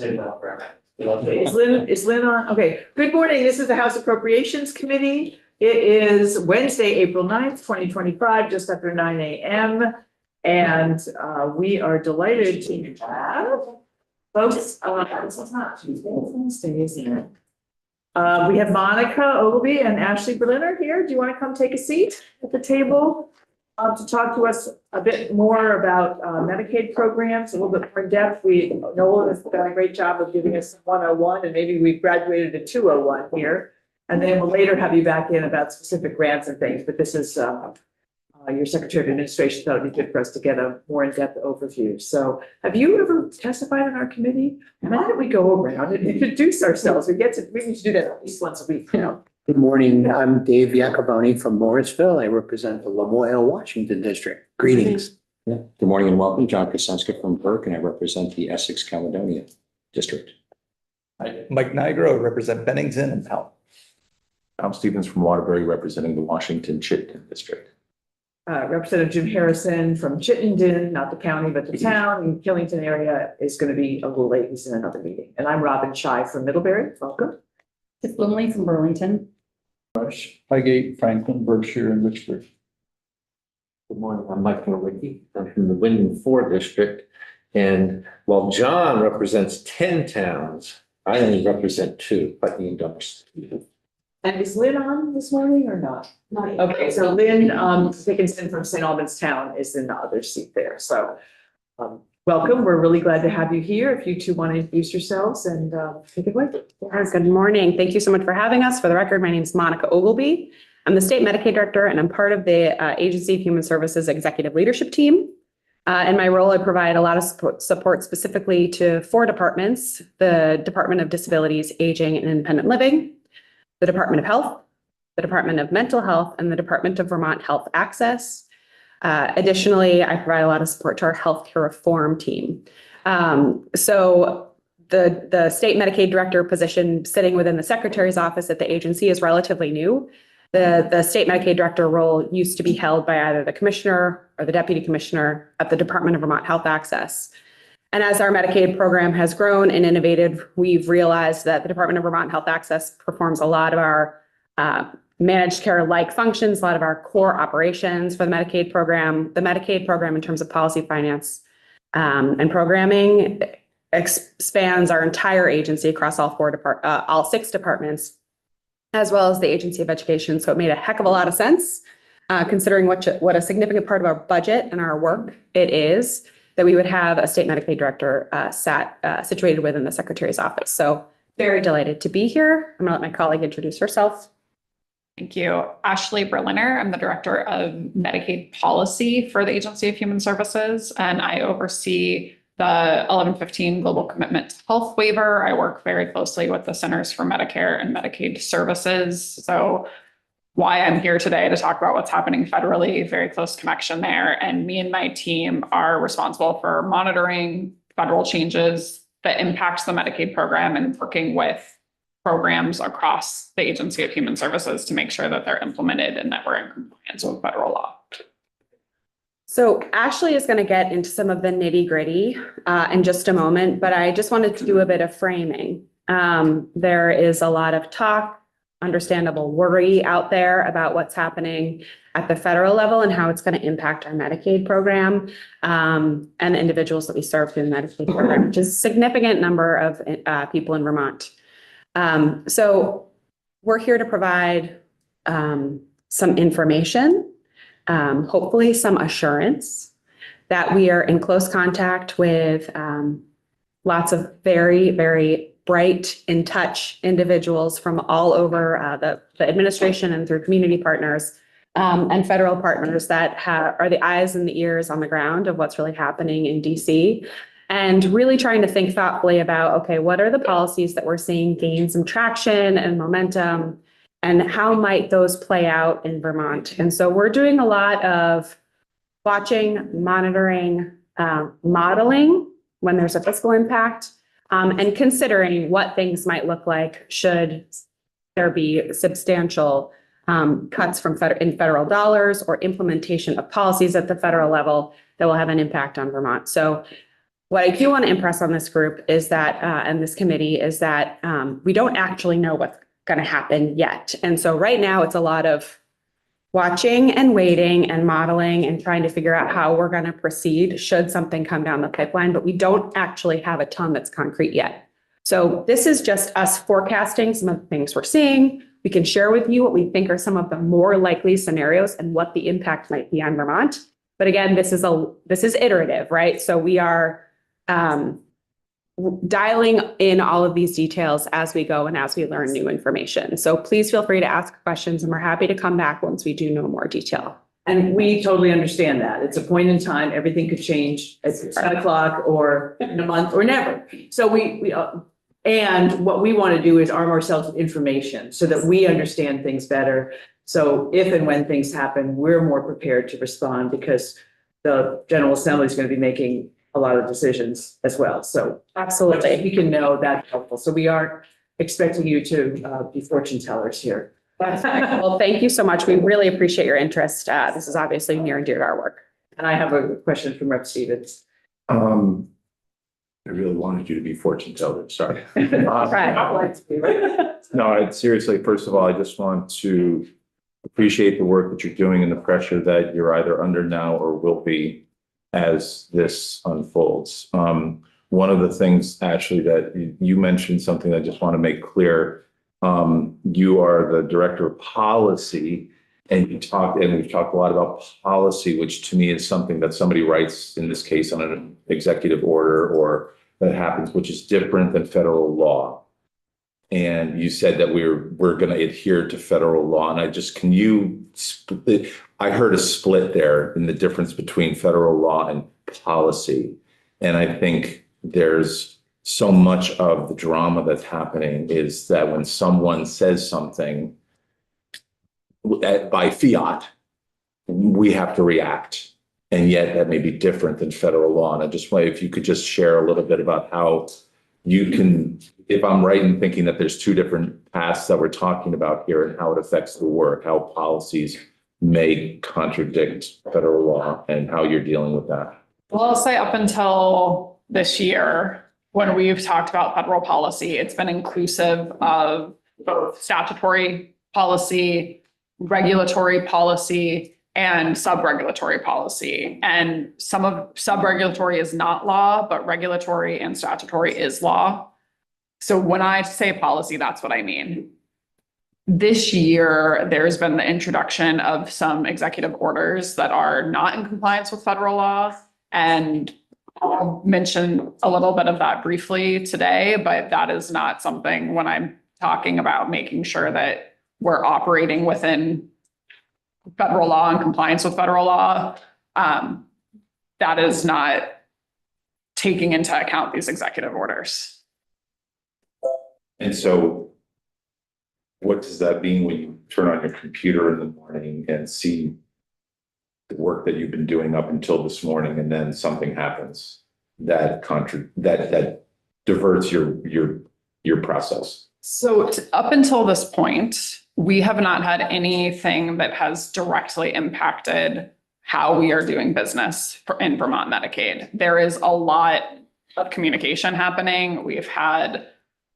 Is Lynn on? Okay, good morning. This is the House Appropriations Committee. It is Wednesday, April 9th, 2025, just after 9 a.m. And we are delighted to have folks, this is not Tuesday, it's Wednesday, isn't it? We have Monica Ogilvy and Ashley Berliner here. Do you want to come take a seat at the table to talk to us a bit more about Medicaid programs, a little bit more in depth? Nolan has done a great job of giving us 101, and maybe we've graduated to 201 here. And then we'll later have you back in about specific grants and things, but this is your Secretary of Administration thought it'd be good for us to get a more in-depth overview. So have you ever testified in our committee? And how did we go around and introduce ourselves? We need to do that at least once a week, you know. Good morning. I'm Dave Iacoboni from Morrisville. I represent the Lamoille, Washington district. Greetings. Yeah. Good morning and welcome. John Krasenska from Burke, and I represent the Essex Caledonia district. Hi, Mike Nigro, I represent Bennington and Powell. Tom Stevens from Waterbury, representing the Washington Chittenden district. Representative Jim Harrison from Chittenden, not the county, but the town in Killington area is going to be a little late. He's in another meeting. And I'm Robin Shy from Middlebury. Welcome. It's Lindley from Burlington. Highgate, Franklin, Berkshire, and Richford. Good morning, I'm Mike Nowicki. I'm from the Wyndham 4 district. And while John represents 10 towns, I only represent 2, but you don't. And is Lynn on this morning or not? Not yet. Okay, so Lynn Dickinson from St. Albans Town is in the other seat there. So welcome. We're really glad to have you here. If you two want to introduce yourselves and take it away. Good morning. Thank you so much for having us. For the record, my name is Monica Ogilvy. I'm the state Medicaid director and I'm part of the Agency of Human Services executive leadership team. In my role, I provide a lot of support specifically to 4 departments: the Department of Disabilities, Aging and Independent Living, the Department of Health, the Department of Mental Health, and the Department of Vermont Health Access. Additionally, I provide a lot of support to our healthcare reform team. So the state Medicaid director position sitting within the secretary's office at the agency is relatively new. The state Medicaid director role used to be held by either the commissioner or the deputy commissioner at the Department of Vermont Health Access. And as our Medicaid program has grown and innovated, we've realized that the Department of Vermont Health Access performs a lot of our managed care-like functions, a lot of our core operations for the Medicaid program. The Medicaid program, in terms of policy, finance, and programming, expands our entire agency across all 6 departments, as well as the Agency of Education. So it made a heck of a lot of sense, considering what a significant part of our budget and our work it is, that we would have a state Medicaid director situated within the secretary's office. So very delighted to be here. I'm gonna let my colleague introduce herself. Thank you. Ashley Berliner. I'm the Director of Medicaid Policy for the Agency of Human Services, and I oversee the 1115 Global Commitment to Health Waiver. I work very closely with the Centers for Medicare and Medicaid Services. So why I'm here today to talk about what's happening federally, very close connection there. And me and my team are responsible for monitoring federal changes that impacts the Medicaid program and working with programs across the Agency of Human Services to make sure that they're implemented and that we're in compliance with federal law. So Ashley is going to get into some of the nitty gritty in just a moment, but I just wanted to do a bit of framing. There is a lot of talk, understandable worry out there about what's happening at the federal level and how it's going to impact our Medicaid program and the individuals that we serve through the Medicaid program, which is a significant number of people in Vermont. So we're here to provide some information, hopefully some assurance that we are in close contact with lots of very, very bright, in touch individuals from all over the administration and through community partners and federal partners that are the eyes and the ears on the ground of what's really happening in DC. And really trying to think thoughtfully about, okay, what are the policies that we're seeing gain some traction and momentum, and how might those play out in Vermont? And so we're doing a lot of watching, monitoring, modeling when there's a fiscal impact, and considering what things might look like should there be substantial cuts from federal dollars or implementation of policies at the federal level that will have an impact on Vermont. So What I do want to impress on this group is that, and this committee is that we don't actually know what's going to happen yet. And so right now it's a lot of watching and waiting and modeling and trying to figure out how we're going to proceed should something come down the pipeline, but we don't actually have a ton that's concrete yet. So this is just us forecasting some of the things we're seeing. We can share with you what we think are some of the more likely scenarios and what the impact might be on Vermont. But again, this is iterative, right? So we are dialing in all of these details as we go and as we learn new information. So please feel free to ask questions, and we're happy to come back once we do know more detail. And we totally understand that. It's a point in time. Everything could change at 10 o'clock or in a month or never. So and what we want to do is arm ourselves with information so that we understand things better. So if and when things happen, we're more prepared to respond because the General Assembly is going to be making a lot of decisions as well. So Absolutely. we can know that's helpful. So we aren't expecting you to be fortune tellers here. Well, thank you so much. We really appreciate your interest. This is obviously near and dear to our work. And I have a question from Rep. Stevens. I really wanted you to be fortune teller, sorry. Right. No, seriously, first of all, I just want to appreciate the work that you're doing and the pressure that you're either under now or will be as this unfolds. One of the things actually that you mentioned something I just want to make clear. You are the director of policy and we've talked a lot about policy, which to me is something that somebody writes, in this case, on an executive order or that happens, which is different than federal law. And you said that we're going to adhere to federal law. And I heard a split there in the difference between federal law and policy. And I think there's so much of the drama that's happening is that when someone says something by fiat, we have to react. And yet that may be different than federal law. And I just wonder if you could just share a little bit about how you can, if I'm right in thinking that there's two different paths that we're talking about here and how it affects the work, how policies may contradict federal law and how you're dealing with that. Well, I'll say up until this year, when we've talked about federal policy, it's been inclusive of both statutory policy, regulatory policy, and sub-regulatory policy. And some of sub-regulatory is not law, but regulatory and statutory is law. So when I say policy, that's what I mean. This year, there's been the introduction of some executive orders that are not in compliance with federal law. And I'll mention a little bit of that briefly today, but that is not something when I'm talking about making sure that we're operating within federal law and compliance with federal law. That is not taking into account these executive orders. And so what does that mean when you turn on your computer in the morning and see the work that you've been doing up until this morning, and then something happens that diverts your process? So up until this point, we have not had anything that has directly impacted how we are doing business in Vermont Medicaid. There is a lot of communication happening. We've had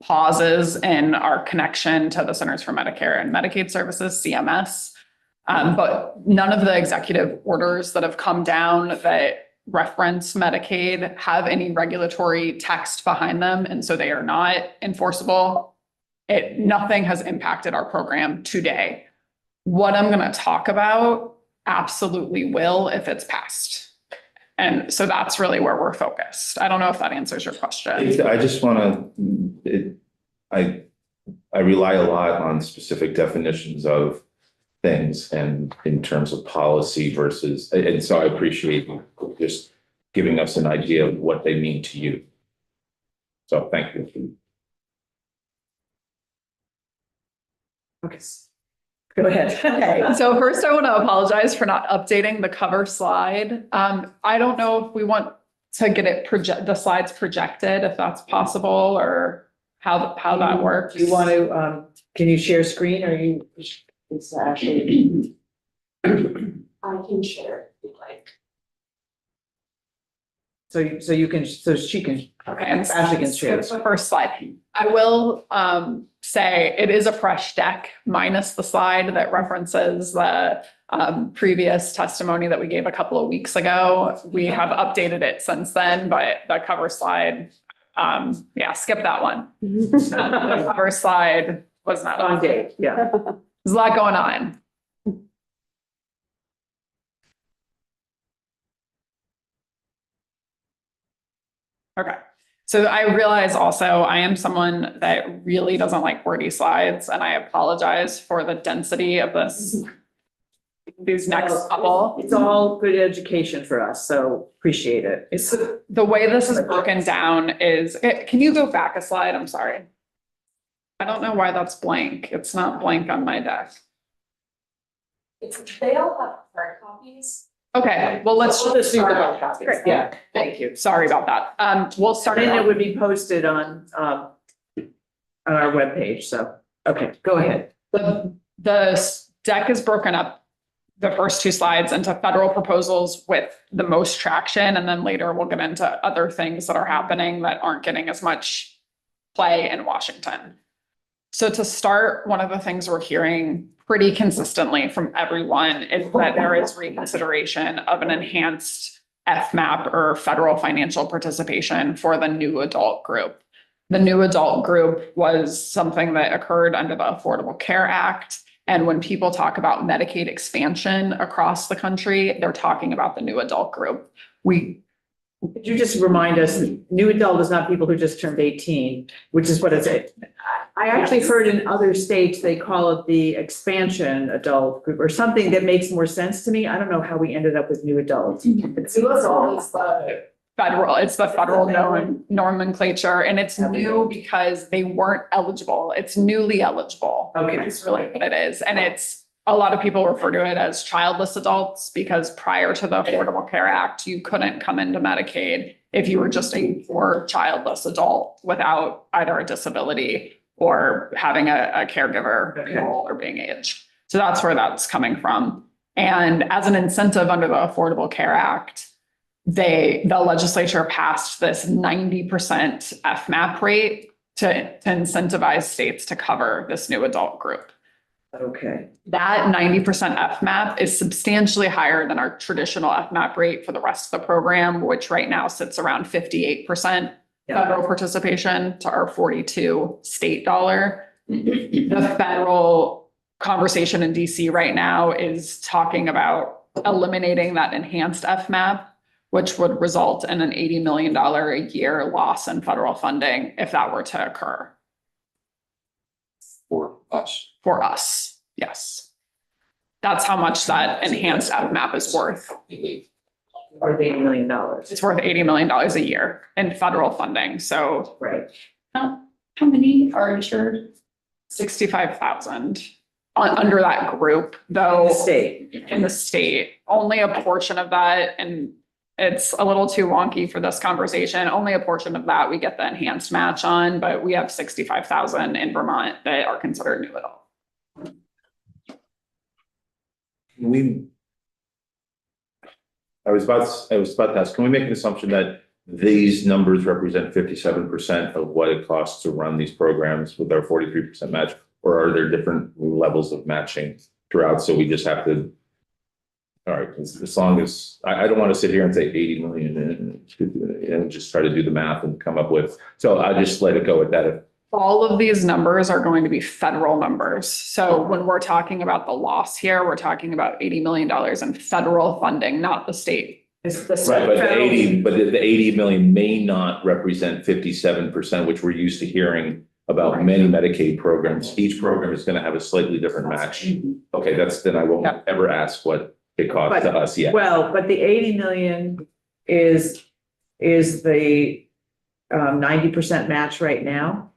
pauses in our connection to the Centers for Medicare and Medicaid Services, CMS. But none of the executive orders that have come down that reference Medicaid have any regulatory text behind them. And so they are not enforceable. Nothing has impacted our program today. What I'm going to talk about absolutely will if it's passed. And so that's really where we're focused. I don't know if that answers your question. I just want to, I rely a lot on specific definitions of things and in terms of policy versus, and so I appreciate you just giving us an idea of what they mean to you. So thank you. Okay. Go ahead. Okay, so first I want to apologize for not updating the cover slide. I don't know if we want to get it the slides projected, if that's possible, or how that works. You want to, can you share screen or it's actually. I can share if you'd like. so she can, Okay, and Ashley can share. skip the first slide. I will say it is a fresh deck minus the slide that references the previous testimony that we gave a couple of weeks ago. We have updated it since then, but the cover slide, yeah, skip that one. The cover slide was not on on. date, yeah. There's a lot going on. Okay. So I realize also I am someone that really doesn't like wordy slides, and I apologize for the density of these next couple. It's all good education for us, so appreciate it. It's the way this is broken down is, can you go back a slide? I'm sorry. I don't know why that's blank. It's not blank on my deck. They all have hard copies. Okay, well, let's We'll just do the start. hard copies. Great. Yeah, thank you. Sorry about that. We'll start And it then it out. would be posted on our webpage, so, okay, go ahead. The deck is broken up, the first two slides, into federal proposals with the most traction, and then later we'll get into other things that are happening that aren't getting as much play in Washington. So to start, one of the things we're hearing pretty consistently from everyone is that there is reconsideration of an enhanced FMAP or federal financial participation for the new adult group. The new adult group was something that occurred under the Affordable Care Act. And when people talk about Medicaid expansion across the country, they're talking about the new adult group. Could you just remind us, new adult is not people who just turned 18, which is what it's, I actually heard in other states, they call it the expansion adult group or something that makes more sense to me. I don't know how we ended up with new adults. It's New adult is the federal, it's the federal nomenclature, and it's new because they weren't eligible. It's newly eligible. Okay. That's really what it is. And it's, a lot of people refer to it as childless adults because prior to the Affordable Care Act, you couldn't come into Medicaid if you were just a poor childless adult without either a disability or having a caregiver role or being aged. So that's where that's coming from. And as an incentive under the Affordable Care Act, the legislature passed this 90% FMAP rate to incentivize states to cover this new adult group. Okay, That 90% FMAP is substantially higher than our traditional FMAP rate for the rest of the program, which right now sits around 58% federal participation to our 42 state dollar. The federal conversation in DC right now is talking about eliminating that enhanced FMAP, which would result in an $80 million a year loss in federal funding if that were to occur. For us. For us, yes. That's how much that enhanced FMAP is worth. or $80 million. It's worth $80 million a year in federal funding. So Right. how many are insured? 65,000 under that group, though. The state. In the state, only a portion of that, and it's a little too wonky for this conversation, only a portion of that we get the enhanced match on, but we have 65,000 in Vermont that are considered new adult. I was about to ask, can we make an assumption that these numbers represent 57% of what it costs to run these programs with our 43% match? Or are there different levels of matching throughout? So we just have to. All right, as long as, I don't want to sit here and say 80 million and just try to do the math and come up with, so I just let it go at that. All of these numbers are going to be federal numbers. So when we're talking about the loss here, we're talking about $80 million in federal funding, not the state. It's the Right, but the federal- 80, but the 80 million may not represent 57%, which we're used to hearing about many Medicaid programs. Each program is going to have a slightly different match. Okay, then I won't Yep. ever ask what it costs to us yet. Well, but the 80 million is the 90% match right now?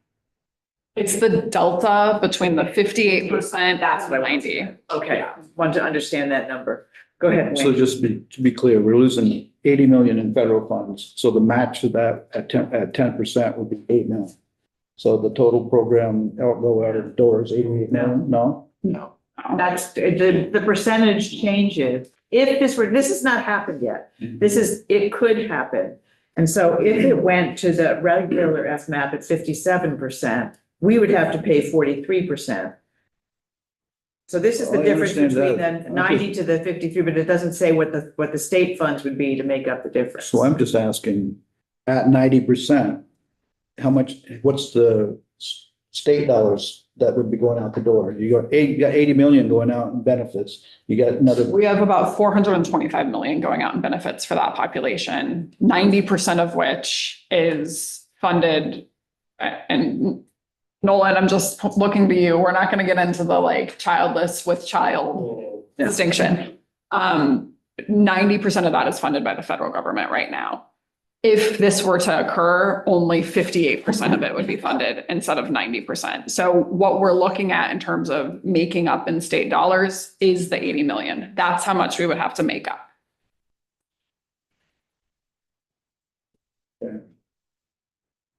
It's the delta between the 58% That's what I and want. 90. Okay, want to understand that number. Go ahead, So Wayne. just to be clear, we're losing 80 million in federal funds. So the match to that at 10% would be 8 million. So the total program go out of the door is 88 million, no? No, that's, the percentage changes. If this has not happened yet. It could happen. And so if it went to the regular FMAP at 57%, we would have to pay 43%. So this is the I difference understand between that. the 90 to the 53, but it doesn't say what the state funds would be to make up the difference. So I'm just asking, at 90%, how much, what's the state dollars that would be going out the door? You got 80 million going out in benefits. You got another, We have about 425 million going out in benefits for that population, 90% of which is funded. And Nolan, I'm just looking to you. We're not going to get into the like childless with child distinction. 90% of that is funded by the federal government right now. If this were to occur, only 58% of it would be funded instead of 90%. So what we're looking at in terms of making up in state dollars is the 80 million. That's how much we would have to make up.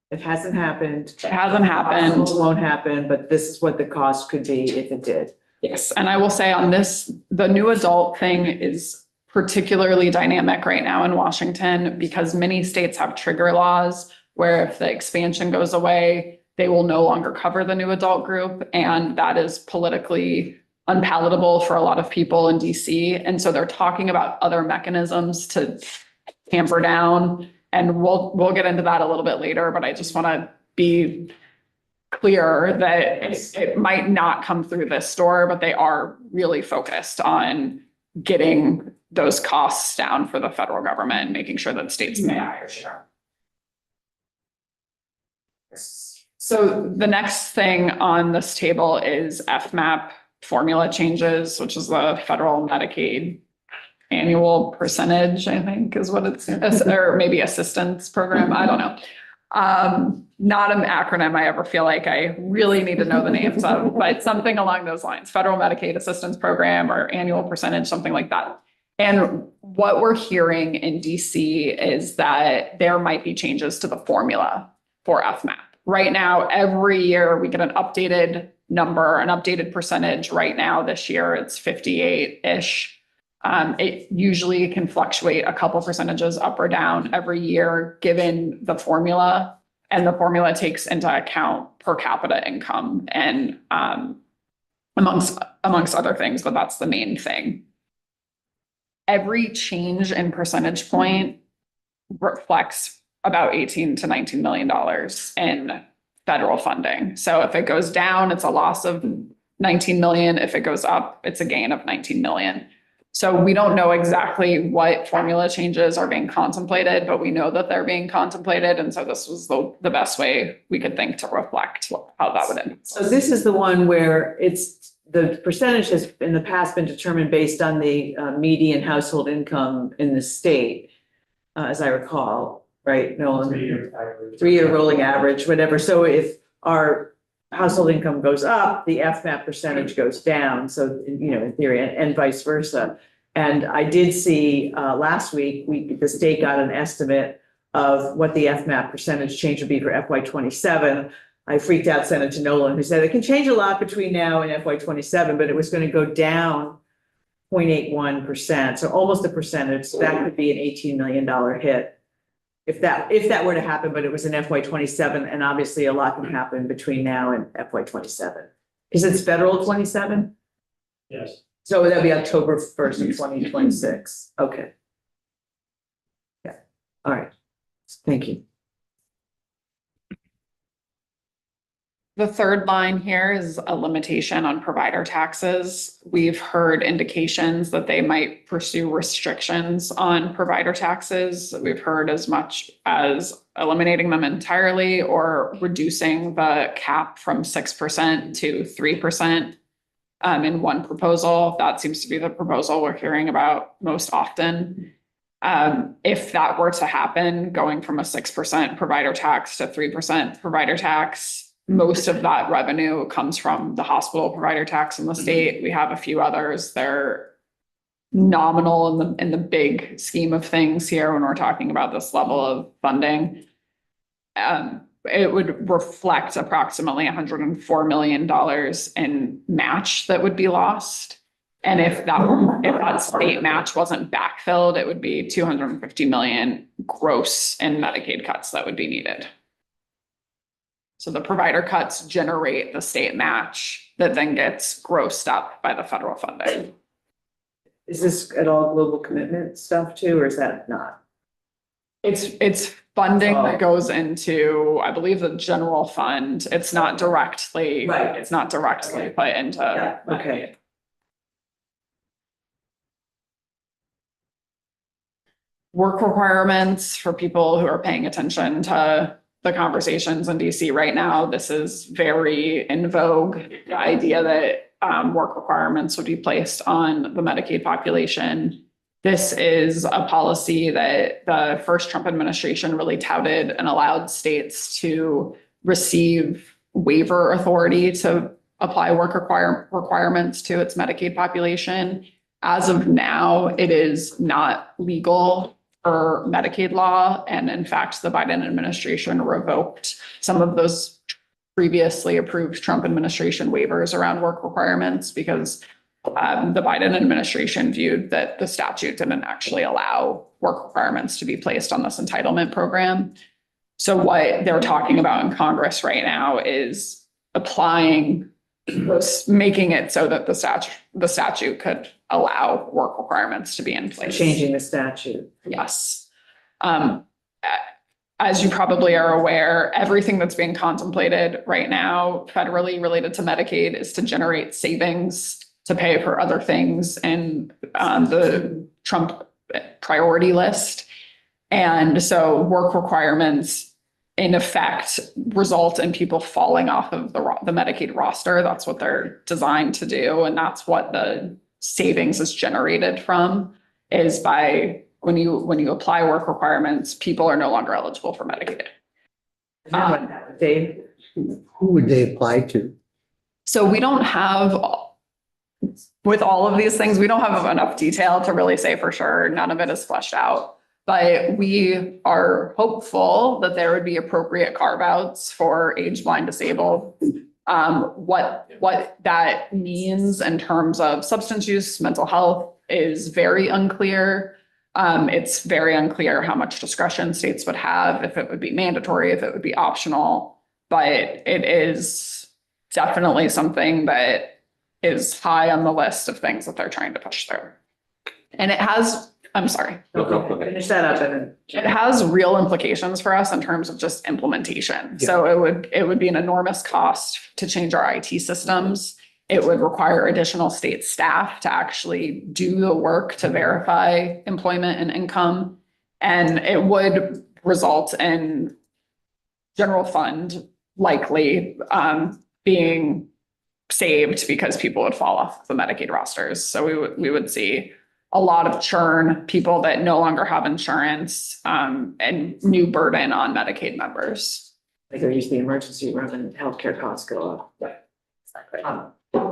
It hasn't happened. It hasn't happened. It won't happen, but this is what the cost could be if it did. Yes, and I will say on this, the new adult thing is particularly dynamic right now in Washington because many states have trigger laws where if the expansion goes away, they will no longer cover the new adult group. And that is politically unpalatable for a lot of people in DC. And so they're talking about other mechanisms to tamper down. And we'll get into that a little bit later, but I just want to be clear that it might not come through this door, but they are really focused on getting those costs down for the federal government and making sure that states pay a higher share. So the next thing on this table is FMAP formula changes, which is the federal Medicaid annual percentage, I think is what it's, or maybe assistance program. I don't know. Not an acronym I ever feel like I really need to know the names of, but something along those lines, federal Medicaid assistance program or annual percentage, something like that. And what we're hearing in DC is that there might be changes to the formula for FMAP. Right now, every year we get an updated number, an updated percentage. Right now, this year, it's 58-ish. It usually can fluctuate a couple percentages up or down every year, given the formula. And the formula takes into account per capita income and amongst other things, but that's the main thing. Every change in percentage point reflects about $18 to $19 million in federal funding. So if it goes down, it's a loss of 19 million. If it goes up, it's a gain of 19 million. So we don't know exactly what formula changes are being contemplated, but we know that they're being contemplated. And so this was the best way we could think to reflect how that would end. So this is the one where the percentage has in the past been determined based on the median household income in the state, as I recall, right? No, 3-year rolling average, whatever. So if our household income goes up, the FMAP percentage goes down. So, in theory, and vice versa. And I did see last week, the state got an estimate of what the FMAP percentage change would be for FY27. I freaked out, sent it to Nolan, who said it can change a lot between now and FY27, but it was going to go down 0.81%. So almost a percentage. So that could be an $18 million hit. If that were to happen, but it was in FY27, and obviously a lot can happen between now and FY27. Is it federal 27? Yes. So that'd be October 1st of 2026. Okay. Yeah. All right. Thank you. The third line here is a limitation on provider taxes. We've heard indications that they might pursue restrictions on provider taxes. We've heard as much as eliminating them entirely or reducing the cap from 6% to 3% in one proposal. That seems to be the proposal we're hearing about most often. If that were to happen, going from a 6% provider tax to 3% provider tax, most of that revenue comes from the hospital provider tax in the state. We have a few others. They're nominal in the big scheme of things here when we're talking about this level of funding. It would reflect approximately $104 million in match that would be lost. And if that state match wasn't backfilled, it would be 250 million gross in Medicaid cuts that would be needed. So the provider cuts generate the state match that then gets grossed up by the federal funding. Is this at all global commitment stuff too, or is that not? It's funding that goes into, I believe, the general fund. It's not directly, Right. it's not directly put into. Yeah, okay. Work requirements for people who are paying attention to the conversations in DC right now. This is very in vogue. The idea that work requirements would be placed on the Medicaid population. This is a policy that the first Trump administration really touted and allowed states to receive waiver authority to apply work requirements to its Medicaid population. As of now, it is not legal per Medicaid law. And in fact, the Biden administration revoked some of those previously approved Trump administration waivers around work requirements because the Biden administration viewed that the statute didn't actually allow work requirements to be placed on this entitlement program. So what they're talking about in Congress right now is applying, making it so that the statute could allow work requirements to be in place. Changing the statute. Yes. As you probably are aware, everything that's being contemplated right now federally related to Medicaid is to generate savings to pay for other things in the Trump priority list. And so work requirements in effect result in people falling off of the Medicaid roster. That's what they're designed to do. And that's what the savings is generated from, is by when you apply work requirements, people are no longer eligible for Medicaid. Dave? Who would they apply to? So we don't have, with all of these things, we don't have enough detail to really say for sure. None of it is fleshed out. But we are hopeful that there would be appropriate carve-outs for age, blind, disabled. What that means in terms of substance use, mental health is very unclear. It's very unclear how much discretion states would have, if it would be mandatory, if it would be optional. But it is definitely something that is high on the list of things that they're trying to push through. And it has, I'm sorry. Finish that up and then. It has real implications for us in terms of just implementation. So it would be an enormous cost to change our IT systems. It would require additional state staff to actually do the work to verify employment and income. And it would result in general fund likely being saved because people would fall off the Medicaid rosters. So we would see a lot of churn, people that no longer have insurance, and new burden on Medicaid members. Like they use the emergency room and healthcare costs go up.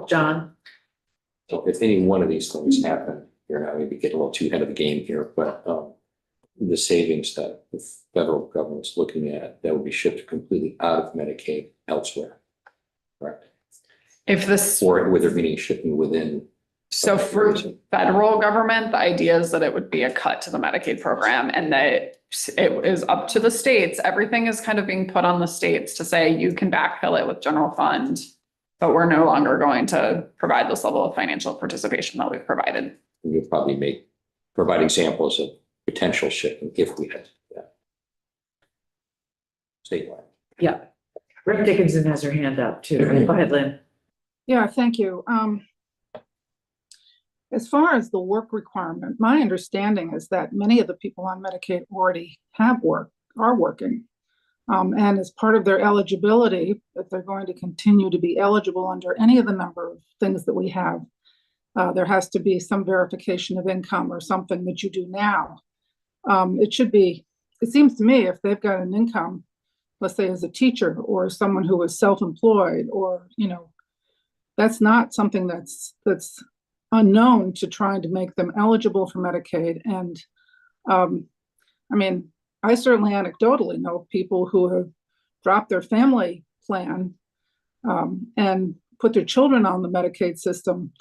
John? So if any one of these things happen, here, I maybe get a little too ahead of the game here, but the savings that the federal government's looking at, that would be shipped completely out of Medicaid elsewhere. Correct. If this, Or would there be any shipping within? so for federal government, the idea is that it would be a cut to the Medicaid program and that it is up to the states. Everything is kind of being put on the states to say you can backfill it with general fund, but we're no longer going to provide this level of financial participation that we've provided. We would probably provide examples of potential shipping if we had that. Statewide. Yeah. Rick Dickinson has her hand up too. Go ahead, Lynn. Yeah, thank you. As far as the work requirement, my understanding is that many of the people on Medicaid already have work, are working. And as part of their eligibility, if they're going to continue to be eligible under any of the number of things that we have, there has to be some verification of income or something that you do now. It seems to me if they've got an income, let's say as a teacher or someone who is self-employed or, that's not something that's unknown to trying to make them eligible for Medicaid. And I certainly anecdotally know people who have dropped their family plan and put their children on the Medicaid system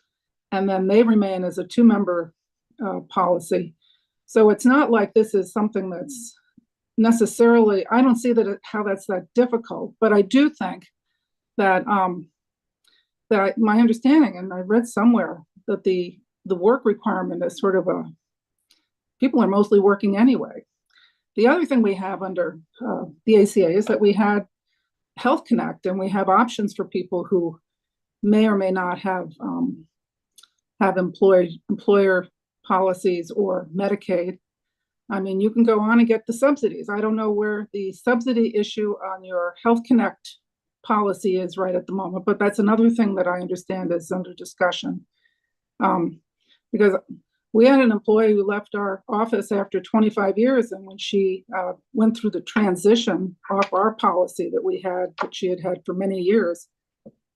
and then they remain as a two-member policy. So it's not like this is something that's necessarily, I don't see how that's that difficult, but I do think that my understanding, and I read somewhere that the work requirement is sort of people are mostly working anyway. The other thing we have under the ACA is that we had Health Connect, and we have options for people who may or may not have employer policies or Medicaid. I mean, you can go on and get the subsidies. I don't know where the subsidy issue on your Health Connect policy is right at the moment, but that's another thing that I understand is under discussion. Because we had an employee who left our office after 25 years, and when she went through the transition off our policy that she had had for many years,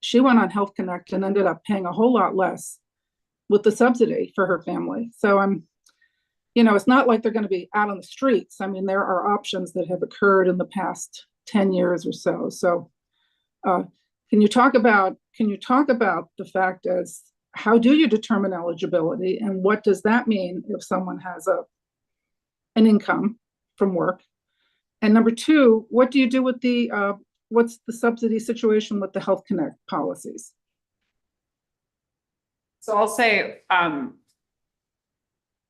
she went on Health Connect and ended up paying a whole lot less with the subsidy for her family. So it's not like they're going to be out on the streets. I mean, there are options that have occurred in the past 10 years or so. So can you talk about the fact as how do you determine eligibility, and what does that mean if someone has an income from work? And number two, what do you do with what's the subsidy situation with the Health Connect policies? So I'll say, to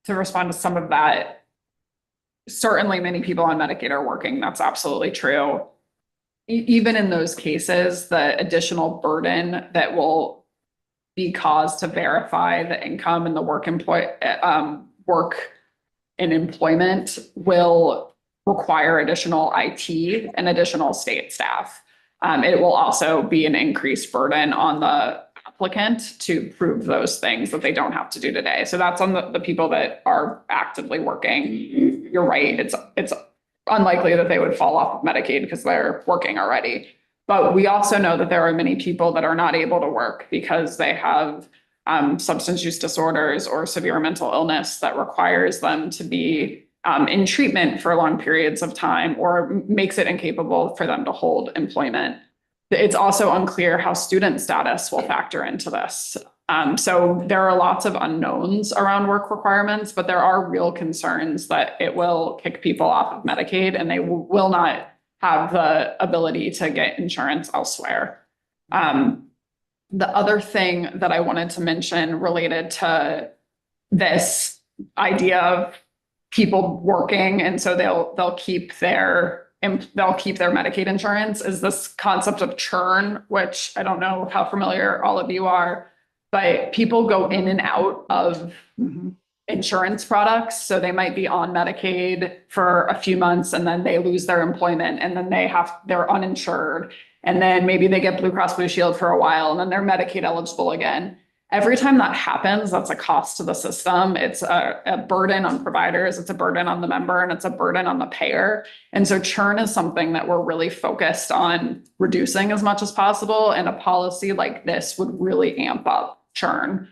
respond to some of that, certainly many people on Medicaid are working. That's absolutely true. Even in those cases, the additional burden that will be caused to verify the income and the work and employment will require additional IT and additional state staff. It will also be an increased burden on the applicant to prove those things that they don't have to do today. So that's on the people that are actively working. You're right. It's unlikely that they would fall off of Medicaid because they're working already. But we also know that there are many people that are not able to work because they have substance use disorders or severe mental illness that requires them to be in treatment for long periods of time or makes it incapable for them to hold employment. It's also unclear how student status will factor into this. So there are lots of unknowns around work requirements, but there are real concerns that it will kick people off of Medicaid and they will not have the ability to get insurance elsewhere. The other thing that I wanted to mention related to this idea of people working, and so they'll keep their Medicaid insurance, is this concept of churn, which I don't know how familiar all of you are, but people go in and out of insurance products. So they might be on Medicaid for a few months and then they lose their employment and then they're uninsured. And then maybe they get Blue Cross Blue Shield for a while and then they're Medicaid eligible again. Every time that happens, that's a cost to the system. It's a burden on providers, it's a burden on the member, and it's a burden on the payer. And so churn is something that we're really focused on reducing as much as possible. And a policy like this would really amp up churn.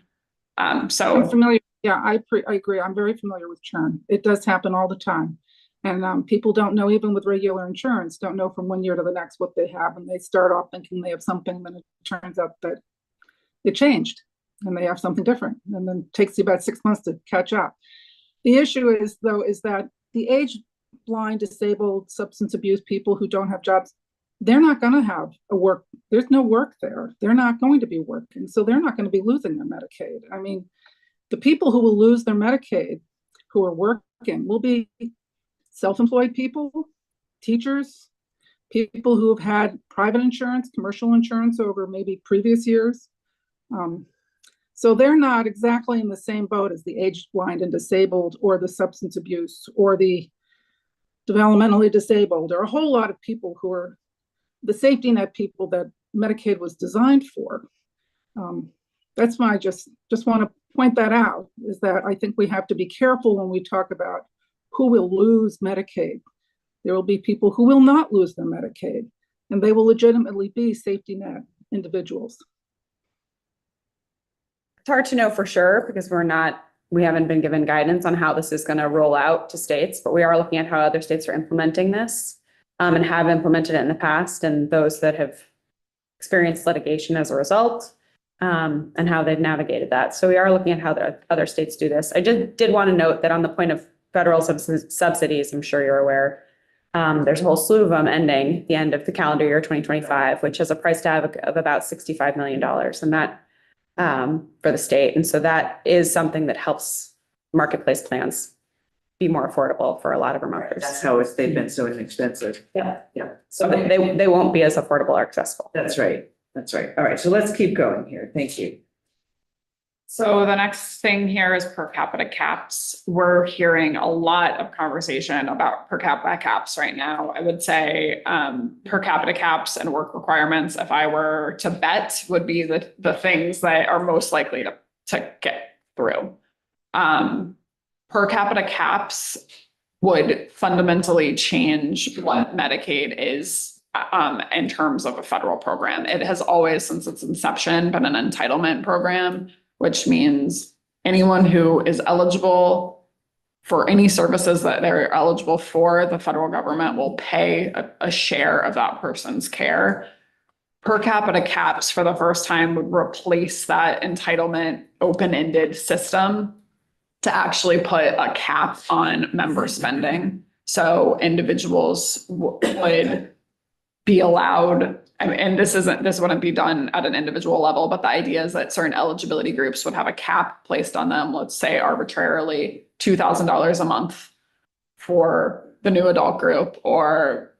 I'm familiar. Yeah, I agree. I'm very familiar with churn. It does happen all the time. And people don't know, even with regular insurance, don't know from one year to the next what they have. And they start off thinking they have something, then it turns out that it changed and they have something different. And then it takes you about 6 months to catch up. The issue is that the age blind, disabled, substance abuse people who don't have jobs, they're not going to have a work. There's no work there. They're not going to be working. So they're not going to be losing their Medicaid. I mean, the people who will lose their Medicaid who are working will be self-employed people, teachers, people who have had private insurance, commercial insurance over maybe previous years. So they're not exactly in the same boat as the age blind and disabled or the substance abuse or the developmentally disabled. There are a whole lot of people who are the safety net people that Medicaid was designed for. That's why I just want to point that out, is that I think we have to be careful when we talk about who will lose Medicaid. There will be people who will not lose their Medicaid, and they will legitimately be safety net individuals. It's hard to know for sure because we haven't been given guidance on how this is going to roll out to states, but we are looking at how other states are implementing this and have implemented it in the past, and those that have experienced litigation as a result. and how they've navigated that. So we are looking at how the other states do this. I did want to note that on the point of federal subsidies, I'm sure you're aware, there's a whole slew of them ending at the end of the calendar year 2025, which has a price tag of about $65 million, and that for the state. And so that is something that helps marketplace plans be more affordable for a lot of Vermonters. That's how they've been so inexpensive. Yeah. Yeah. So they won't be as affordable or accessible. That's right. That's right. All right. So let's keep going here. Thank you. So the next thing here is per capita caps. We're hearing a lot of conversation about per capita caps right now. I would say per capita caps and work requirements, if I were to bet, would be the things that are most likely to get through. Per capita caps would fundamentally change what Medicaid is in terms of a federal program. It has always, since its inception, been an entitlement program, which means anyone who is eligible for any services that they're eligible for, the federal government will pay a share of that person's care. Per capita caps for the first time would replace that entitlement open-ended system to actually put a cap on member spending. So individuals would be allowed, and this wouldn't be done at an individual level, but the idea is that certain eligibility groups would have a cap placed on them, let's say arbitrarily $2,000 a month for the new adult group or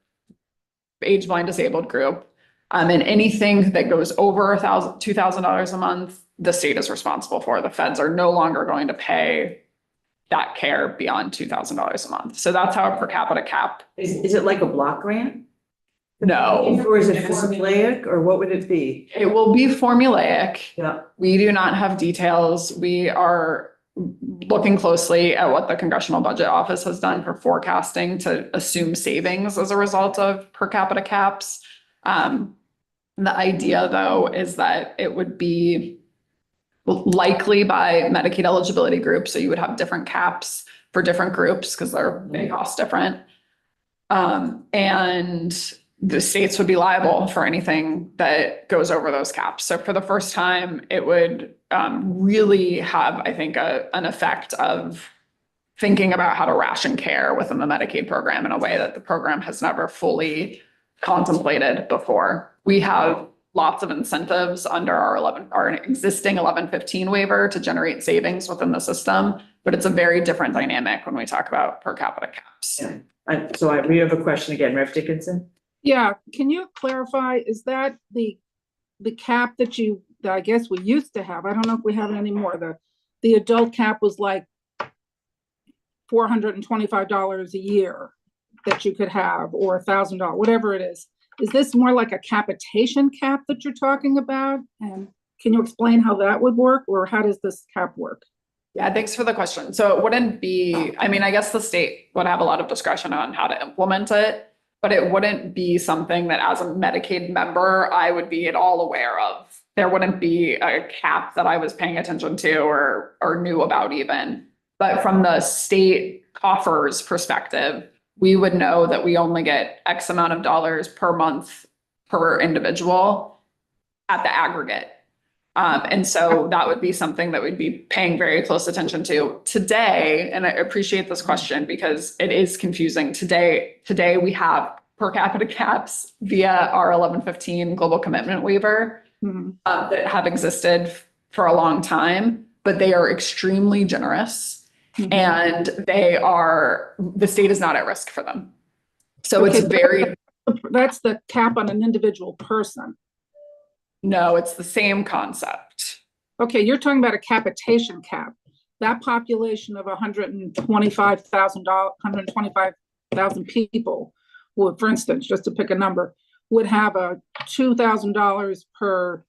age blind disabled group. And anything that goes over $2,000 a month, the state is responsible for. The feds are no longer going to pay that care beyond $2,000 a month. So that's how a per capita cap. Is it like a block grant? No, Or is it formulaic, or what would it be? it will be formulaic. Yeah. We do not have details. We are looking closely at what the Congressional Budget Office has done for forecasting to assume savings as a result of per capita caps. The idea, though, is that it would be likely by Medicaid eligibility groups. So you would have different caps for different groups because they cost different. And the states would be liable for anything that goes over those caps. So for the first time, it would really have, I think, an effect of thinking about how to ration care within the Medicaid program in a way that the program has never fully contemplated before. We have lots of incentives under our existing 1115 waiver to generate savings within the system, but it's a very different dynamic when we talk about per capita caps. Yeah. So we have a question again, Rev. Dickinson. Yeah, can you clarify, is that the cap that I guess we used to have? I don't know if we have it anymore. The adult cap was like $425 a year that you could have, or $1,000, whatever it is. Is this more like a capitation cap that you're talking about? And can you explain how that would work, or how does this cap work? Yeah, thanks for the question. So it wouldn't be, I mean, I guess the state would have a lot of discretion on how to implement it, but it wouldn't be something that as a Medicaid member, I would be at all aware of. There wouldn't be a cap that I was paying attention to or knew about even. But from the state coffers perspective, we would know that we only get X amount of dollars per month per individual at the aggregate. And so that would be something that we'd be paying very close attention to today. And I appreciate this question because it is confusing. Today we have per capita caps via our 1115 global commitment waiver that have existed for a long time, but they are extremely generous and the state is not at risk for them. So Okay, it's that's the cap on an individual person. No, it's the same concept. Okay, you're talking about a capitation cap. That population of 125,000 people would, for instance, just to pick a number, would have a $2,000 per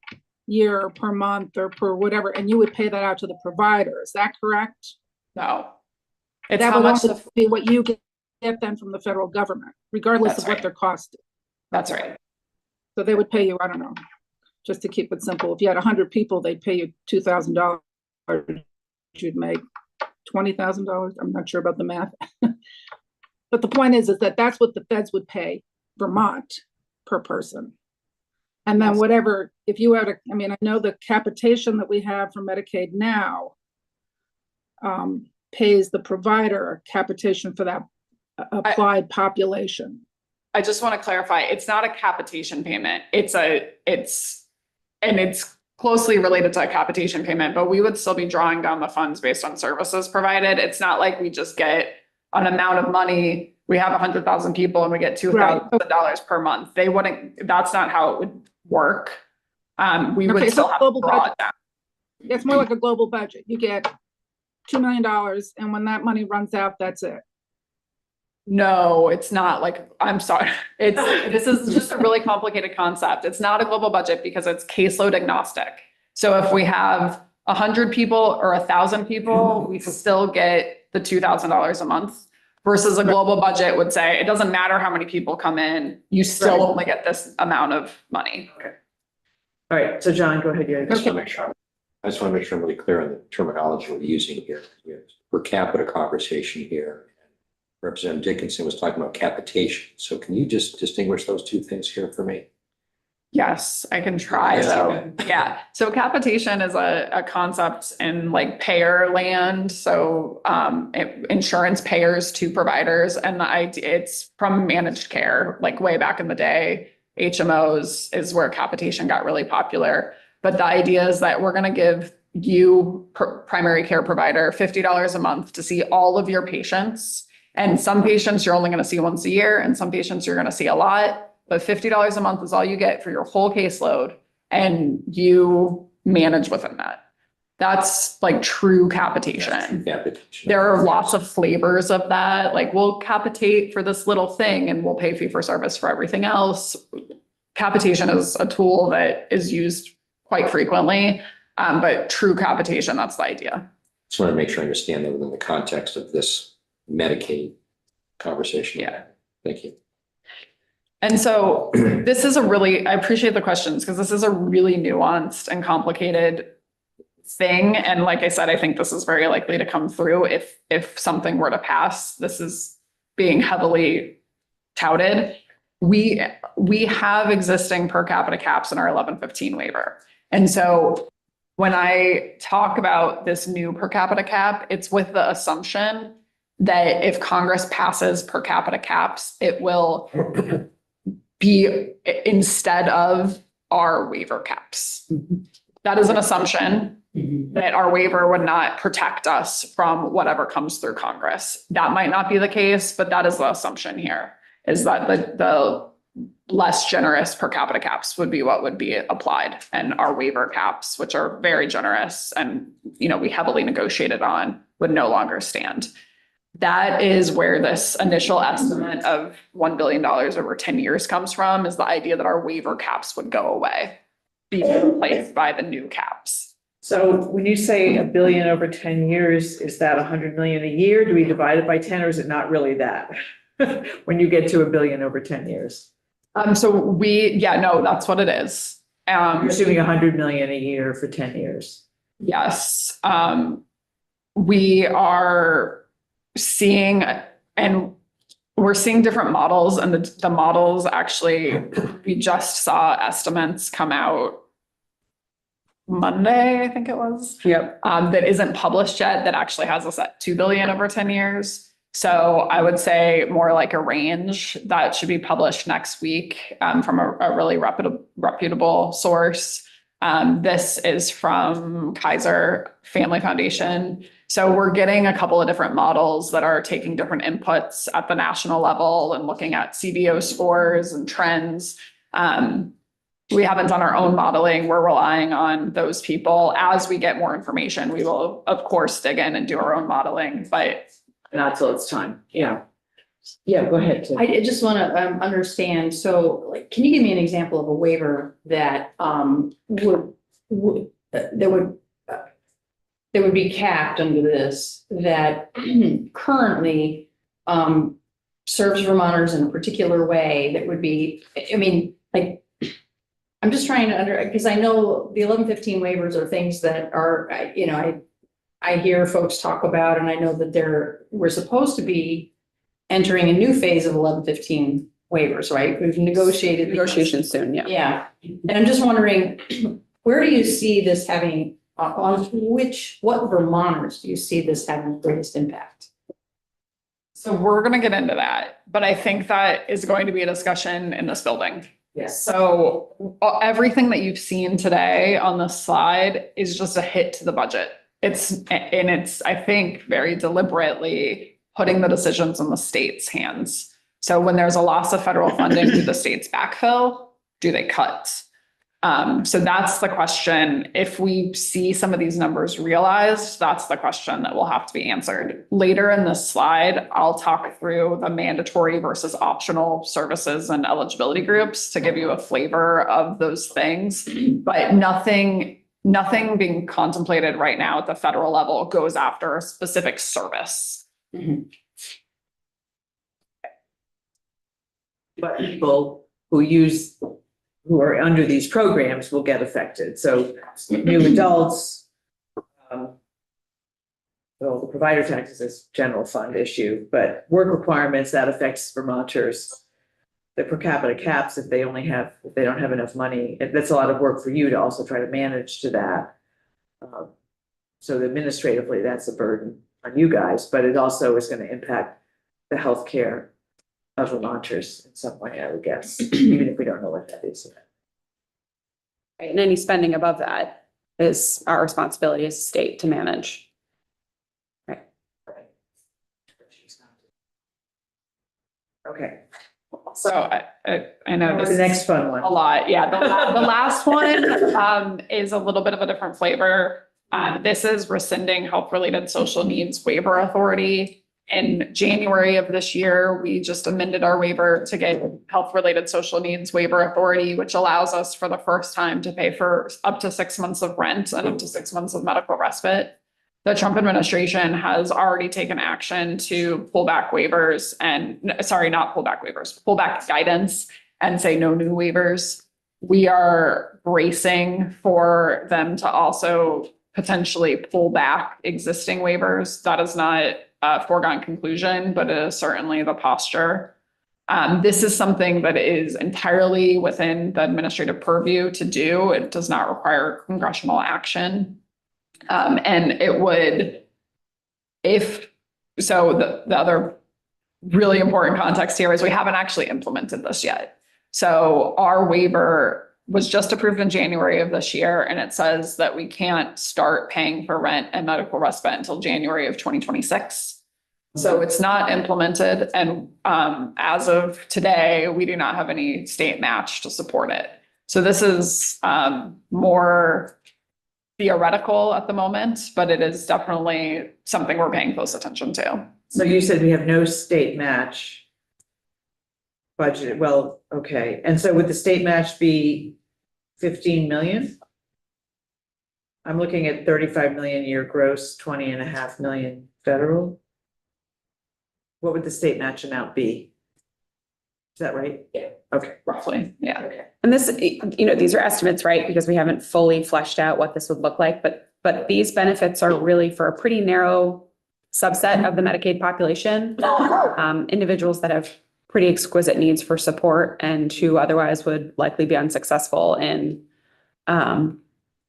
year, per month, or per whatever, and you would pay that out to the provider. Is that correct? No. It's That how would much also be what you get then from the federal government, regardless That's of what right. their cost is. That's right. So they would pay you, I don't know, just to keep it simple. If you had 100 people, they'd pay you $2,000. You'd make $20,000. I'm not sure about the math. But the point is that that's what the feds would pay Vermont per person. And then whatever, if you had I mean, I know the capitation that we have for Medicaid now pays the provider a capitation for that applied population. I just want to clarify, it's not a capitation payment. It's closely related to a capitation payment, but we would still be drawing down the funds based on services provided. It's not like we just get an amount of money. We have 100,000 people and we get $2,000 per month. They wouldn't, that's not how it would work. We would Okay, still so have to global draw budget. it down. It's more like a global budget. You get $2 million, and when that money runs out, that's it. No, it's not like, I'm sorry. This is just a really complicated concept. It's not a global budget because it's caseload agnostic. So if we have 100 people or 1,000 people, we still get the $2,000 a month versus a global budget would say, it doesn't matter how many people come in, you still only get this amount of money. All right, so John, go ahead. I just want to make sure I'm really clear on the terminology we're using here. We have per capita conversation here. Representative Dickinson was talking about capitation. So can you just distinguish those two things here for me? Yes, I can try though. Yeah. So capitation is a concept in like payer land. So insurance payers to providers, and the idea, it's from managed care, like way back in the day. HMOs is where capitation got really popular. But the idea is that we're going to give you, primary care provider, $50 a month to see all of your patients. And some patients you're only going to see once a year, and some patients you're going to see a lot. But $50 a month is all you get for your whole caseload, and you manage within that. That's like true capitation. There are lots of flavors of that. Like we'll capitate for this little thing and we'll pay fee for service for everything else. Capitation is a tool that is used quite frequently, but true capitation, that's the idea. Just want to make sure I understand that within the context of this Medicaid conversation. Yeah. Thank you. And so this is I appreciate the questions because this is a really nuanced and complicated thing. And like I said, I think this is very likely to come through if something were to pass. This is being heavily touted. We have existing per capita caps in our 1115 waiver. And so when I talk about this new per capita cap, it's with the assumption that if Congress passes per capita caps, it will be instead of our waiver caps. That is an assumption that our waiver would not protect us from whatever comes through Congress. That might not be the case, but that is the assumption here, is that the less generous per capita caps would be what would be applied, and our waiver caps, which are very generous and we heavily negotiated on, would no longer stand. That is where this initial estimate of $1 billion over 10 years comes from, is the idea that our waiver caps would go away, be replaced by the new caps. So when you say $1 billion over 10 years, is that 100 million a year? Do we divide it by 10, or is it not really that? When you get to $1 billion over 10 years? So no, that's what it is. You're assuming 100 million a year for 10 years. Yes. We are seeing, and we're seeing different models, and the models actually, we just saw estimates come out Monday, I think it was. Yep. That isn't published yet, that actually has us at 2 billion over 10 years. So I would say more like a range that should be published next week from a really reputable source. This is from Kaiser Family Foundation. So we're getting a couple of different models that are taking different inputs at the national level and looking at CBO scores and trends. We haven't done our own modeling. We're relying on those people. As we get more information, we will, of course, dig in and do our own modeling, but not till it's time. Yeah. Yeah, go ahead. Tim. I just want to understand. So, like, can you give me an example of a waiver that would be capped under this, that currently serves Vermonters in a particular way, that would be, I mean, like, I'm just trying to because I know the 1115 waivers are things that are, I hear folks talk about, and I know that we're supposed to be entering a new phase of 1115 waivers, right? We've negotiated. these. Negotiation soon, yeah. Yeah, and I'm just wondering, where do you see this having, on what Vermonters do you see this having the greatest impact? So we're gonna get into that, but I think that is going to be a discussion in this building. Yes. So everything that you've seen today on this slide is just a hit to the budget. It's, I think, very deliberately putting the decisions in the state's hands. So when there's a loss of federal funding, do the states backfill? Do they cut? So that's the question. If we see some of these numbers realized, that's the question that will have to be answered. Later in this slide, I'll talk through the mandatory versus optional services and eligibility groups to give you a flavor of those things. But nothing being contemplated right now at the federal level goes after a specific service. But people who are under these programs will get affected. So new adults, well, the provider taxes is general fund issue, but work requirements, that affects Vermonters. The per capita caps, if they don't have enough money, that's a lot of work for you to also try to manage to that. So administratively, that's a burden on you guys, but it also is going to impact the healthcare of Vermonters in some way, I would guess, even if we don't know what that is. Right, and any spending above that is our responsibility as a state to manage. Right. Okay, So I know what's this the is next fun one? a lot. Yeah, the last one is a little bit of a different flavor. This is rescinding health-related social needs waiver authority. In January of this year, we just amended our waiver to get health-related social needs waiver authority, which allows us for the first time to pay for up to 6 months of rent and up to 6 months of medical respite. The Trump administration has already taken action to pull back waivers and, sorry, not pull back waivers, pull back guidance and say no new waivers. We are bracing for them to also potentially pull back existing waivers. That is not a foregone conclusion, but it is certainly the posture. This is something that is entirely within the administrative purview to do. It does not require congressional action. And it would, the other really important context here is we haven't actually implemented this yet. So our waiver was just approved in January of this year, and it says that we can't start paying for rent and medical respite until January of 2026. So it's not implemented. And as of today, we do not have any state match to support it. So this is more theoretical at the moment, but it is definitely something we're paying close attention to. So you said we have no state match budgeted. Well, okay. And so would the state match be 15 million? I'm looking at 35 million year gross, 20.5 million federal. What would the state match amount be? Is that right? Yeah. Okay. Roughly, yeah. Okay. And this, these are estimates, right? Because we haven't fully fleshed out what this would look like, but these benefits are really for a pretty narrow subset of the Medicaid population. Individuals that have pretty exquisite needs for support and who otherwise would likely be unsuccessful in,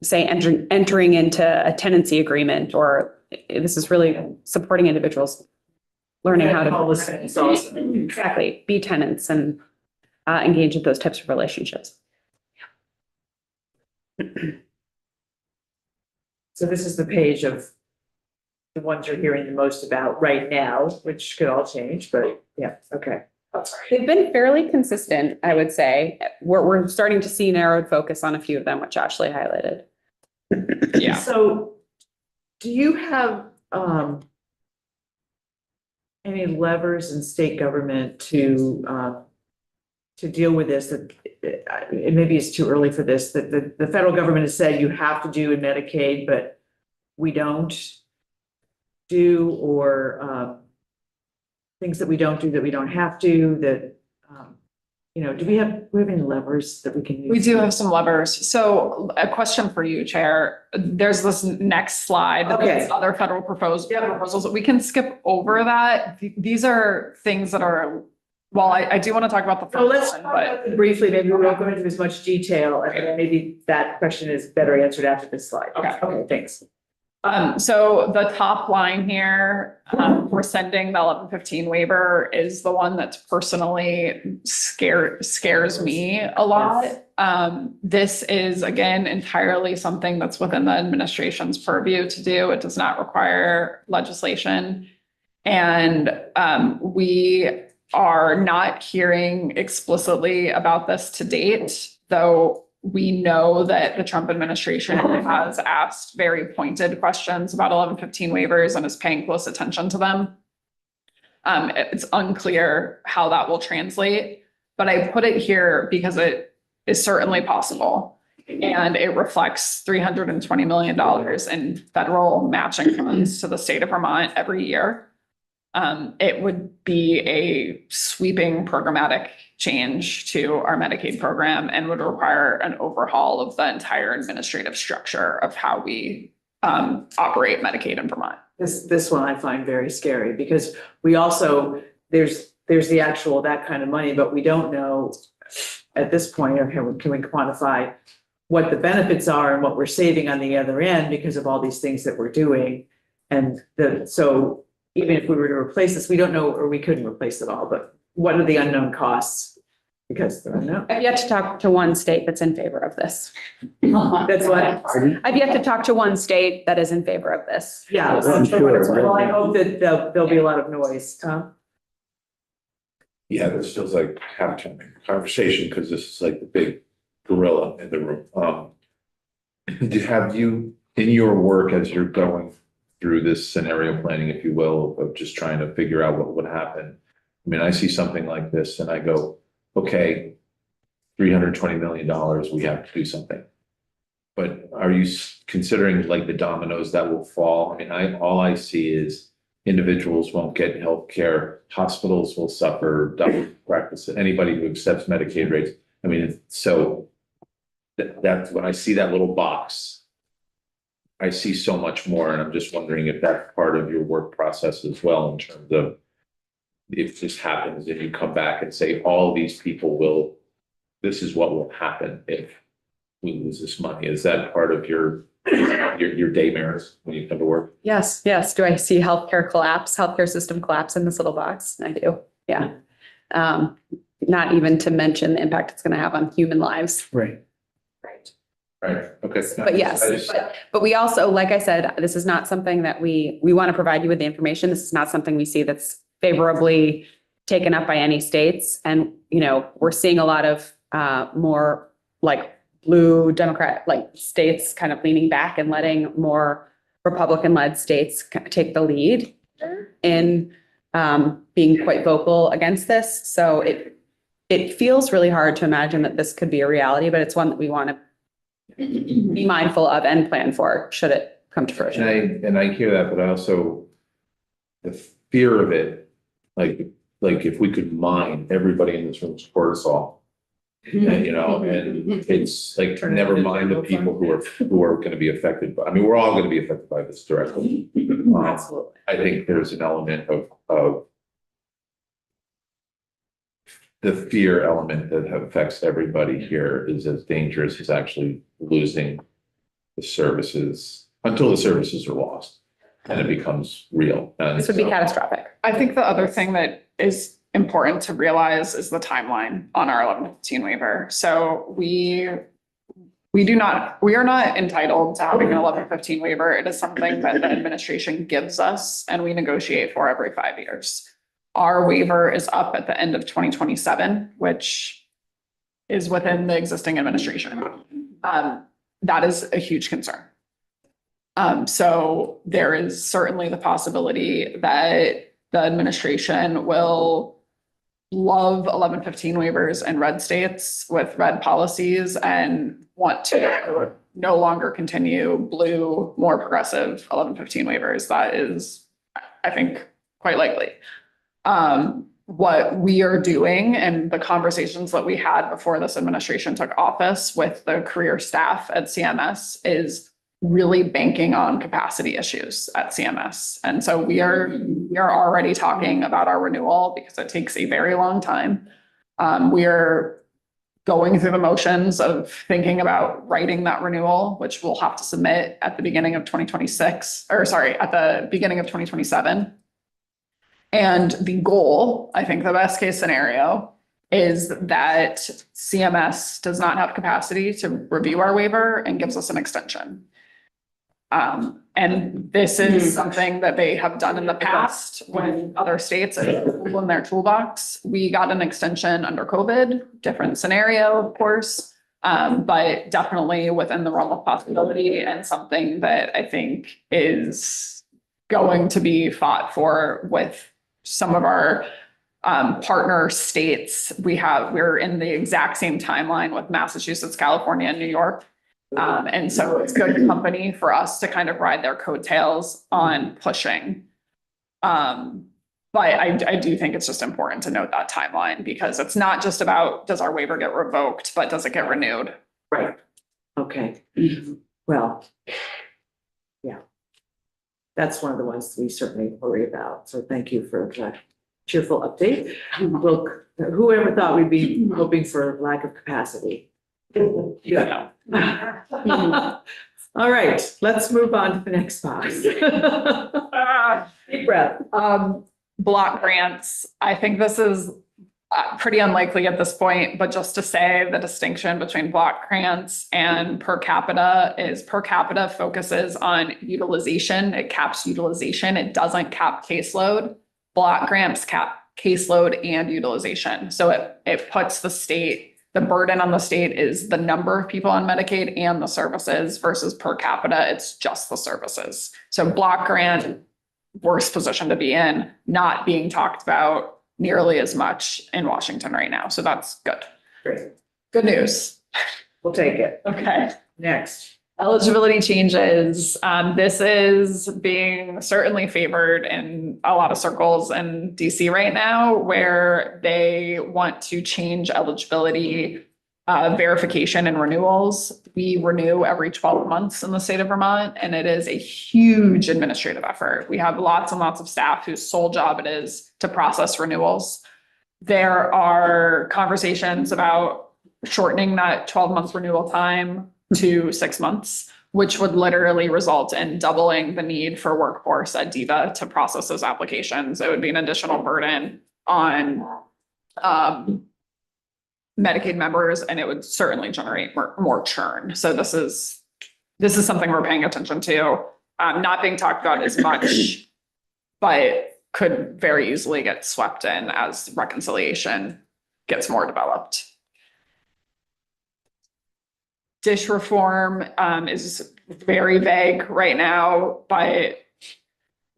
say, entering into a tenancy agreement, or this is really supporting individuals learning how to exactly be tenants and engage in those types of relationships. So this is the page of the ones you're hearing the most about right now, which could all change, but yeah, okay. They've been fairly consistent, I would say. We're starting to see narrowed focus on a few of them, which Ashley highlighted. Yeah. So do you have any levers in state government to deal with this? That maybe it's too early for this, that the federal government has said you have to do in Medicaid, but we don't do, or things that we don't do that we don't have to, that, do we have any levers that we can use? We do have some levers. So a question for you, Chair. There's this next slide. that Okay. has other federal proposals. We can skip over that. These are things that are Well, I do want to talk about the So let's first talk one, about but it briefly, maybe we won't go into as much detail, and then maybe that question is better answered after this slide. Okay. Okay, thanks. So the top line here, for sending the 1115 waiver is the one that's personally scares me a lot. This is again entirely something that's within the administration's purview to do. It does not require legislation. And we are not hearing explicitly about this to date, though we know that the Trump administration has asked very pointed questions about 1115 waivers and is paying close attention to them. It's unclear how that will translate, but I put it here because it is certainly possible. And it reflects $320 million in federal matching funds to the state of Vermont every year. It would be a sweeping programmatic change to our Medicaid program and would require an overhaul of the entire administrative structure of how we operate Medicaid in Vermont. This one I find very scary because we also, there's the actual, that kind of money, but we don't know at this point, or can we quantify what the benefits are and what we're saving on the other end because of all these things that we're doing. And so even if we were to replace this, we don't know, or we couldn't replace it all, but what are the unknown costs? Because they're unknown. I've yet to talk to one state that's in favor of this. That's what, I've yet to talk to one state that is in favor of this. yeah. I'm sure. Well, I hope that there'll be a lot of noise, Tom. Yeah, this feels like having a conversation because this is like the big gorilla in the room. Have you, in your work as you're going through this scenario planning, if you will, of just trying to figure out what would happen? I mean, I see something like this and I go, okay, $320 million, we have to do something. But are you considering like the dominoes that will fall? I mean, all I see is individuals won't get health care, hospitals will suffer, double practice, anybody who accepts Medicaid rates. I mean, so that's when I see that little box, I see so much more, and I'm just wondering if that's part of your work process as well, in terms of if this happens and you come back and say, all these people will, this is what will happen if we lose this money. Is that part of your daymares when you come to work? Yes, yes. Do I see healthcare system collapse in this little box? I do. Yeah. Not even to mention the impact it's going to have on human lives. Right. Right. Right, okay. But yes, but we also, like I said, this is not something that we want to provide you with the information. This is not something we see that's favorably taken up by any states. And, you know, we're seeing a lot of more like blue Democrat, like states kind of leaning back and letting more Republican-led states take the lead in being quite vocal against this. So it feels really hard to imagine that this could be a reality, but it's one that we want to be mindful of and plan for should it come to fruition. And I hear that, but I also, the fear of it, like if we could mine everybody in this room's cortisol, and, you know, and it's like, never mind the people who are going to be affected by, I mean, we're all going to be affected by this directly. Absolutely. I think there's an element of the fear element that affects everybody here is as dangerous as actually losing the services until the services are lost and it becomes real. And This would be so- catastrophic. I think the other thing that is important to realize is the timeline on our 1115 waiver. So we are not entitled to having an 1115 waiver. It is something that the administration gives us and we negotiate for every 5 years. Our waiver is up at the end of 2027, which is within the existing administration. That is a huge concern. So there is certainly the possibility that the administration will love 1115 waivers in red states with red policies and want to no longer continue blue, more progressive 1115 waivers. That is, I think, quite likely. What we are doing and the conversations that we had before this administration took office with the career staff at CMS is really banking on capacity issues at CMS. And so we are already talking about our renewal because it takes a very long time. We are going through the motions of thinking about writing that renewal, which we'll have to submit at the beginning of 2026, or sorry, at the beginning of 2027. And the goal, I think the best case scenario, is that CMS does not have capacity to review our waiver and gives us an extension. And this is something that they have done in the past when other states have in their toolbox. We got an extension under COVID, different scenario, of course, but definitely within the realm of possibility and something that I think is going to be fought for with some of our partner states. We're in the exact same timeline with Massachusetts, California, and New York. And so it's good company for us to kind of ride their coattails on pushing. But I do think it's just important to note that timeline because it's not just about does our waiver get revoked, but does it get renewed? Right. Okay. Well, yeah. That's one of the ones we certainly worry about. So thank you for that cheerful update. Look, whoever thought we'd be hoping for lack of capacity? Yeah. All right, let's move on to the next box. Deep breath. Block grants. I think this is pretty unlikely at this point, but just to say the distinction between block grants and per capita is per capita focuses on utilization. It caps utilization. It doesn't cap caseload. Block grants cap caseload and utilization. So it puts the burden on the state is the number of people on Medicaid and the services versus per capita, it's just the services. So block grant, worst position to be in, not being talked about nearly as much in Washington right now. So that's good. Great. Good news. We'll take it. Okay. Next. Eligibility changes. This is being certainly favored in a lot of circles in DC right now, where they want to change eligibility verification and renewals. We renew every 12 months in the state of Vermont, and it is a huge administrative effort. We have lots and lots of staff whose sole job it is to process renewals. There are conversations about shortening that 12-month renewal time to 6 months, which would literally result in doubling the need for workforce at DVA to process those applications. It would be an additional burden on Medicaid members, and it would certainly generate more churn. So this is something we're paying attention to. Not being talked about as much, but could very easily get swept in as reconciliation gets more developed. Dish reform is very vague right now, but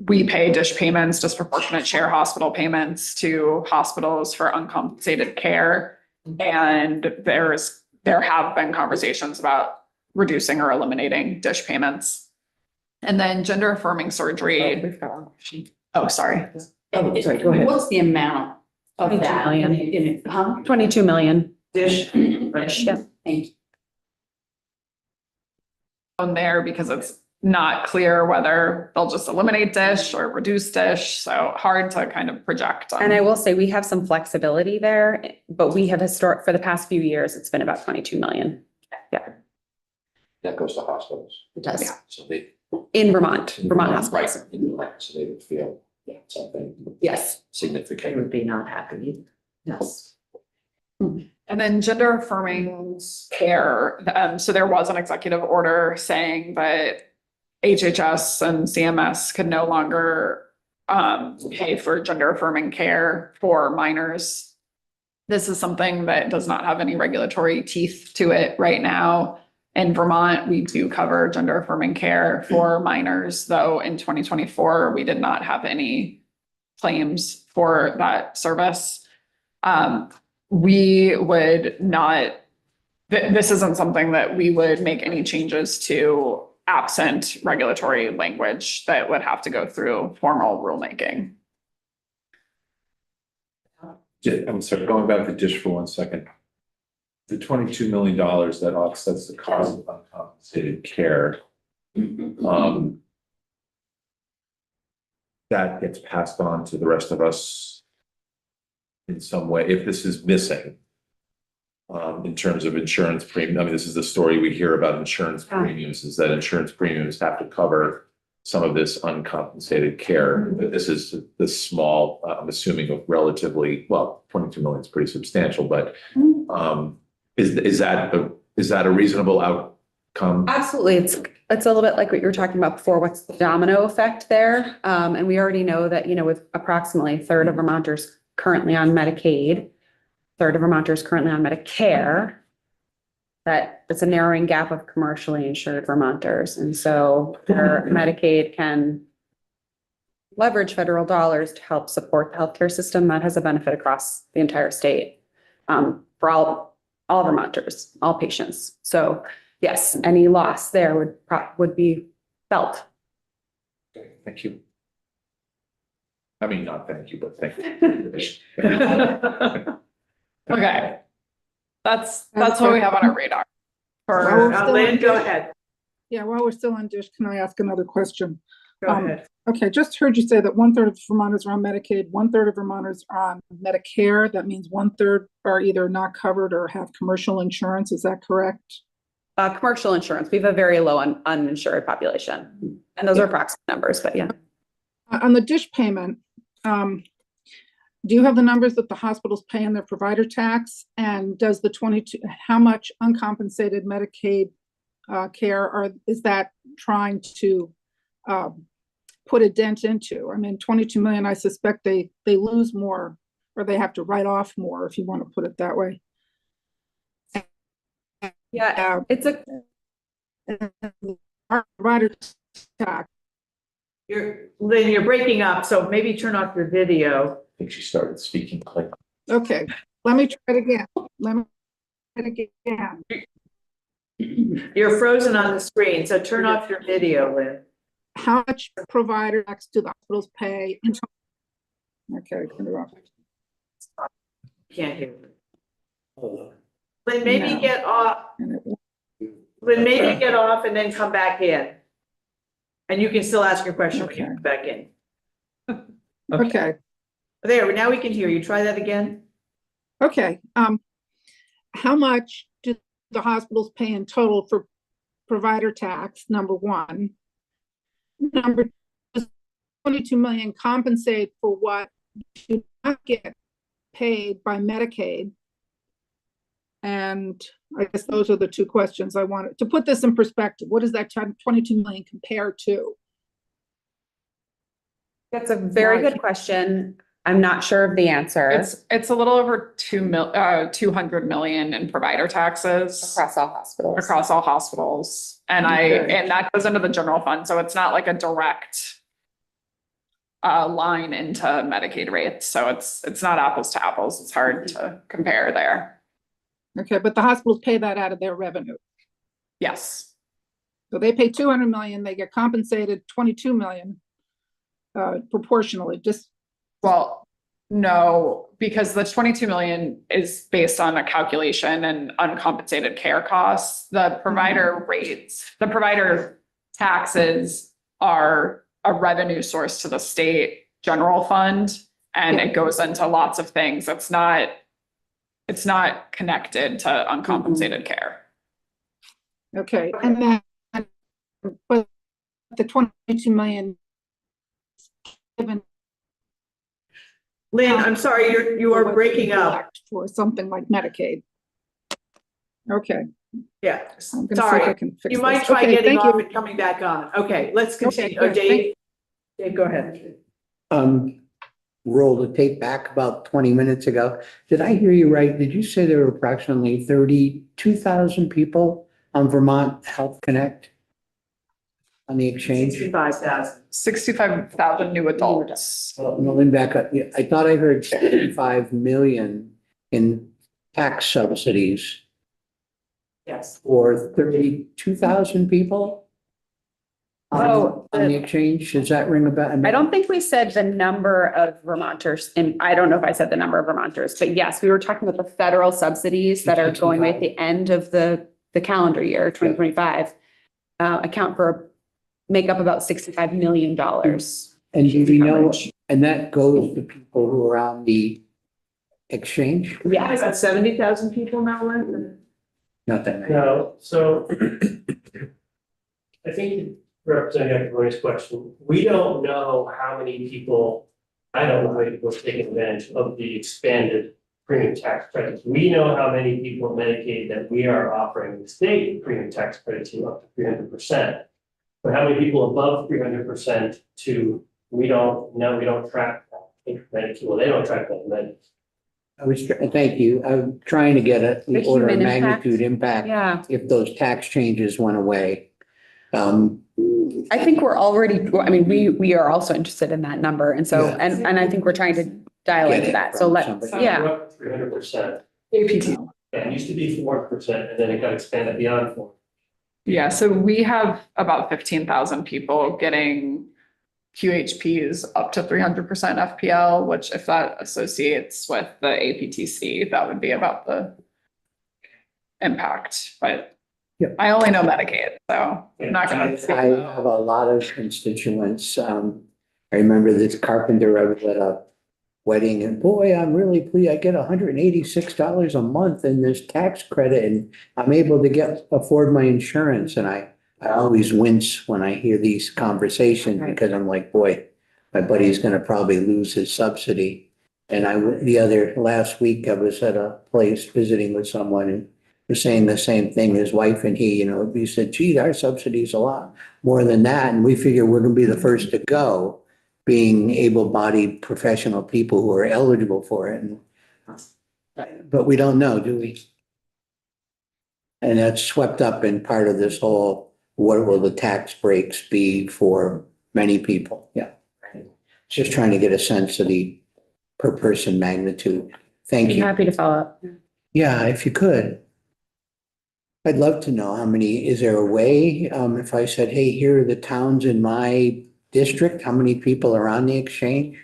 we pay dish payments, disproportionate share hospital payments to hospitals for uncompensated care. And there have been conversations about reducing or eliminating dish payments. And then gender affirming surgery. Oh, sorry. Oh, sorry, go ahead. What's the amount of 22 that? million. Huh? 22 million. Dish. Yeah. Thank you. On there because it's not clear whether they'll just eliminate dish or reduce dish. So hard to kind of project. And I will say we have some flexibility there, but we have for the past few years, it's been about 22 million. Yeah. That goes to hospitals. It does. Yeah. So they. In Vermont hospitals. Right, in Vermont, so they would feel something. Yes. They Significant. would be not happy. Yes. And then gender affirming care. So there was an executive order saying that HHS and CMS could no longer pay for gender affirming care for minors. This is something that does not have any regulatory teeth to it right now. In Vermont, we do cover gender affirming care for minors, though in 2024, we did not have any claims for that service. We would not, this isn't something that we would make any changes to absent regulatory language that would have to go through formal rulemaking. I'm sorry, going back to dish for 1 second. The $22 million that offsets the cost of uncompensated care, that gets passed on to the rest of us in some way, if this is missing. In terms of insurance premium, I mean, this is the story we hear about insurance premiums, is that insurance premiums have to cover some of this uncompensated care. But this is the small, I'm assuming of relatively, well, 22 million is pretty substantial, but is that a reasonable outcome? Absolutely. It's a little bit like what you were talking about before. What's the domino effect there? And we already know that, with approximately a third of Vermonters currently on Medicaid, third of Vermonters currently on Medicare, that it's a narrowing gap of commercially insured Vermonters. And so their Medicaid can leverage federal dollars to help support the healthcare system that has a benefit across the entire state, for all Vermonters, all patients. So yes, any loss there would be felt. Okay, thank you. I mean, not thank you, but thank you. Okay. That's what we have on our radar. Well, For, Lynn, go ahead. Yeah, while we're still on dish, can I ask another question? Go ahead. Okay, just heard you say that 1/3 of Vermonters are on Medicaid, 1/3 of Vermonters are on Medicare. That means 1/3 are either not covered or have commercial insurance. Is that correct? Commercial insurance, we have a very low uninsured population. And those are approximate numbers, but yeah. On the dish payment, do you have the numbers that the hospitals pay in their provider tax? And does the how much uncompensated Medicaid care is that trying to put a dent into? I mean, 22 million, I suspect they lose more, or they have to write off more, if you want to put it that way. Yeah, it's a Our provider tax. Lynn, you're breaking up, so maybe turn off your video. I think she started speaking like. Okay, let me try it again. Let me try it again. You're frozen on the screen, so turn off your video, Lynn. How much provider tax do the hospitals pay? Okay, turn it off. Can't hear you. Lynn, maybe No. get off. And it- Lynn, maybe get off and then come back in. And you can still ask your question when you Okay. come back in. Okay, There, now we can hear you. Try that again. okay. How much do the hospitals pay in total for provider tax, number one? Number two, does 22 million compensate for what do not get paid by Medicaid? And I guess those are the two questions I wanted to put this in perspective. What does that 22 million compare to? That's a very good question. I'm not sure of the answer. it's a little over 200 million in provider taxes Across all hospitals. across all hospitals. And Okay. and that goes into the general fund. So it's not like a direct line into Medicaid rates. So it's not apples to apples. It's hard to compare there. Okay, but the hospitals pay that out of their revenue. Yes. So they pay 200 million, they get compensated 22 million proportionally, just, Well, no, because the 22 million is based on a calculation and uncompensated care costs. The provider rates, the provider taxes are a revenue source to the state general fund, and Yeah. it goes into lots of things. It's not connected to uncompensated care. okay, and then, but the 22 million given Lynn, I'm sorry, you are breaking up. for something like Medicaid. Okay, Yeah, I'm gonna see if I sorry. can fix You might this. try Okay, getting thank off you. and coming back on. Okay, let's continue. good, Dave, go ahead. Roll the tape back about 20 minutes ago. Did I hear you right? Did you say there were approximately 32,000 people on Vermont Health Connect? On the exchange? 65,000. 65,000 new adults. Rolling back up, yeah, I thought I heard 65 million in tax subsidies Yes. for 32,000 people? Oh, On the exchange, does that ring a bell? I don't think we said the number of Vermonters, and I don't know if I said the number of Vermonters, but yes, we were talking about the federal subsidies that are going away at the end of the calendar year, 2025, account for make up about $65 million. And do you know, and that goes to people who are on the exchange? Yeah, about 70,000 people now, Lynn? Not that many. No, so I think Representative Roy's question, we don't know how many people, I don't know how many people are taking advantage of the expanded premium tax credits. We know how many people in Medicaid that we are offering the state premium tax credit to up to 300%. But how many people above 300% to, we don't know, we don't track that. Medicaid, well, they don't track that in Medicaid. Thank you. I'm trying to get the The order of human impact. magnitude impact Yeah, if those tax changes went away. I think we're already, I mean, we are also interested in that number. And so, Yeah. and I think we're trying to dial Get into it that. So from let's, somebody. yeah. We're up to 300%. APT. Yeah, it used to be 4%, and then it got expanded beyond 4%. Yeah, so we have about 15,000 people getting QHPs up to 300% FPL, which if that associates with the APTC, that would be about the impact, but Yep. I only know Medicaid, so I'm not I gonna. have a lot of constituents. I remember this carpenter, I was at a wedding and boy, I'm really pleased. I get $186 a month in this tax credit and I'm able to afford my insurance. And I always wince when I hear these conversations Right. because I'm like, boy, my buddy's gonna probably lose his subsidy. And last week I was at a place visiting with someone and was saying the same thing, his wife and he said, gee, our subsidy is a lot more than that. And we figure we're gonna be the first to go, being able-bodied professional people who are eligible for it. But we don't know, do we? And that's swept up in part of this whole, what will the tax breaks be for many people? Yeah. Just trying to get a sense of the per person magnitude. Thank I'm you. happy to follow up. Yeah, if you could. I'd love to know how many, is there a way, if I said, hey, here are the towns in my district, how many people are on the exchange?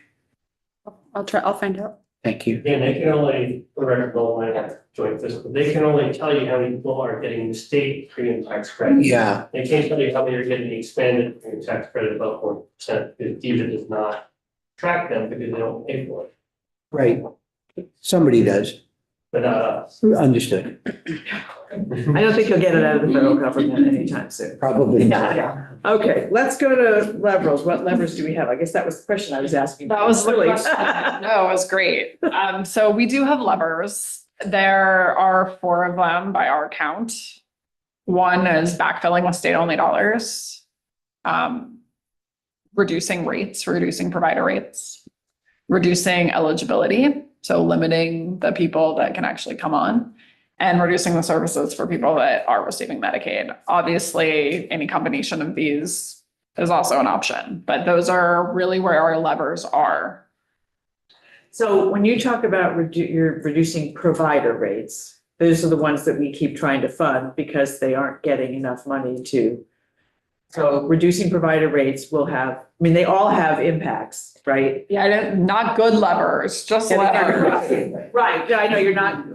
I'll find out. Thank you. Again, they can only, for record, my joint fiscal, they can only tell you how many people are getting the state premium tax credit. Yeah, They can't tell you how many are getting the expanded premium tax credit above 4%, because DEVA does not track them because they don't pay for it, right. Somebody does. but not us. Understood. I don't think you'll get it out of the federal government anytime soon. Probably not. Yeah. Okay, let's go to levers. What levers do we have? I guess that was the question I was asking. That was the Really. question. No, it was great. So we do have levers. There are 4 of them by our count. One is backfilling with state-only dollars. Reducing rates, reducing provider rates, reducing eligibility, so limiting the people that can actually come on, and reducing the services for people that are receiving Medicaid. Obviously, any combination of these is also an option, but those are really where our levers are. So when you talk about you're reducing provider rates, those are the ones that we keep trying to fund because they aren't getting enough money to. So reducing provider rates will have, I mean, they all have impacts, right? Yeah, not good levers, just levers. Right, yeah, I know you're not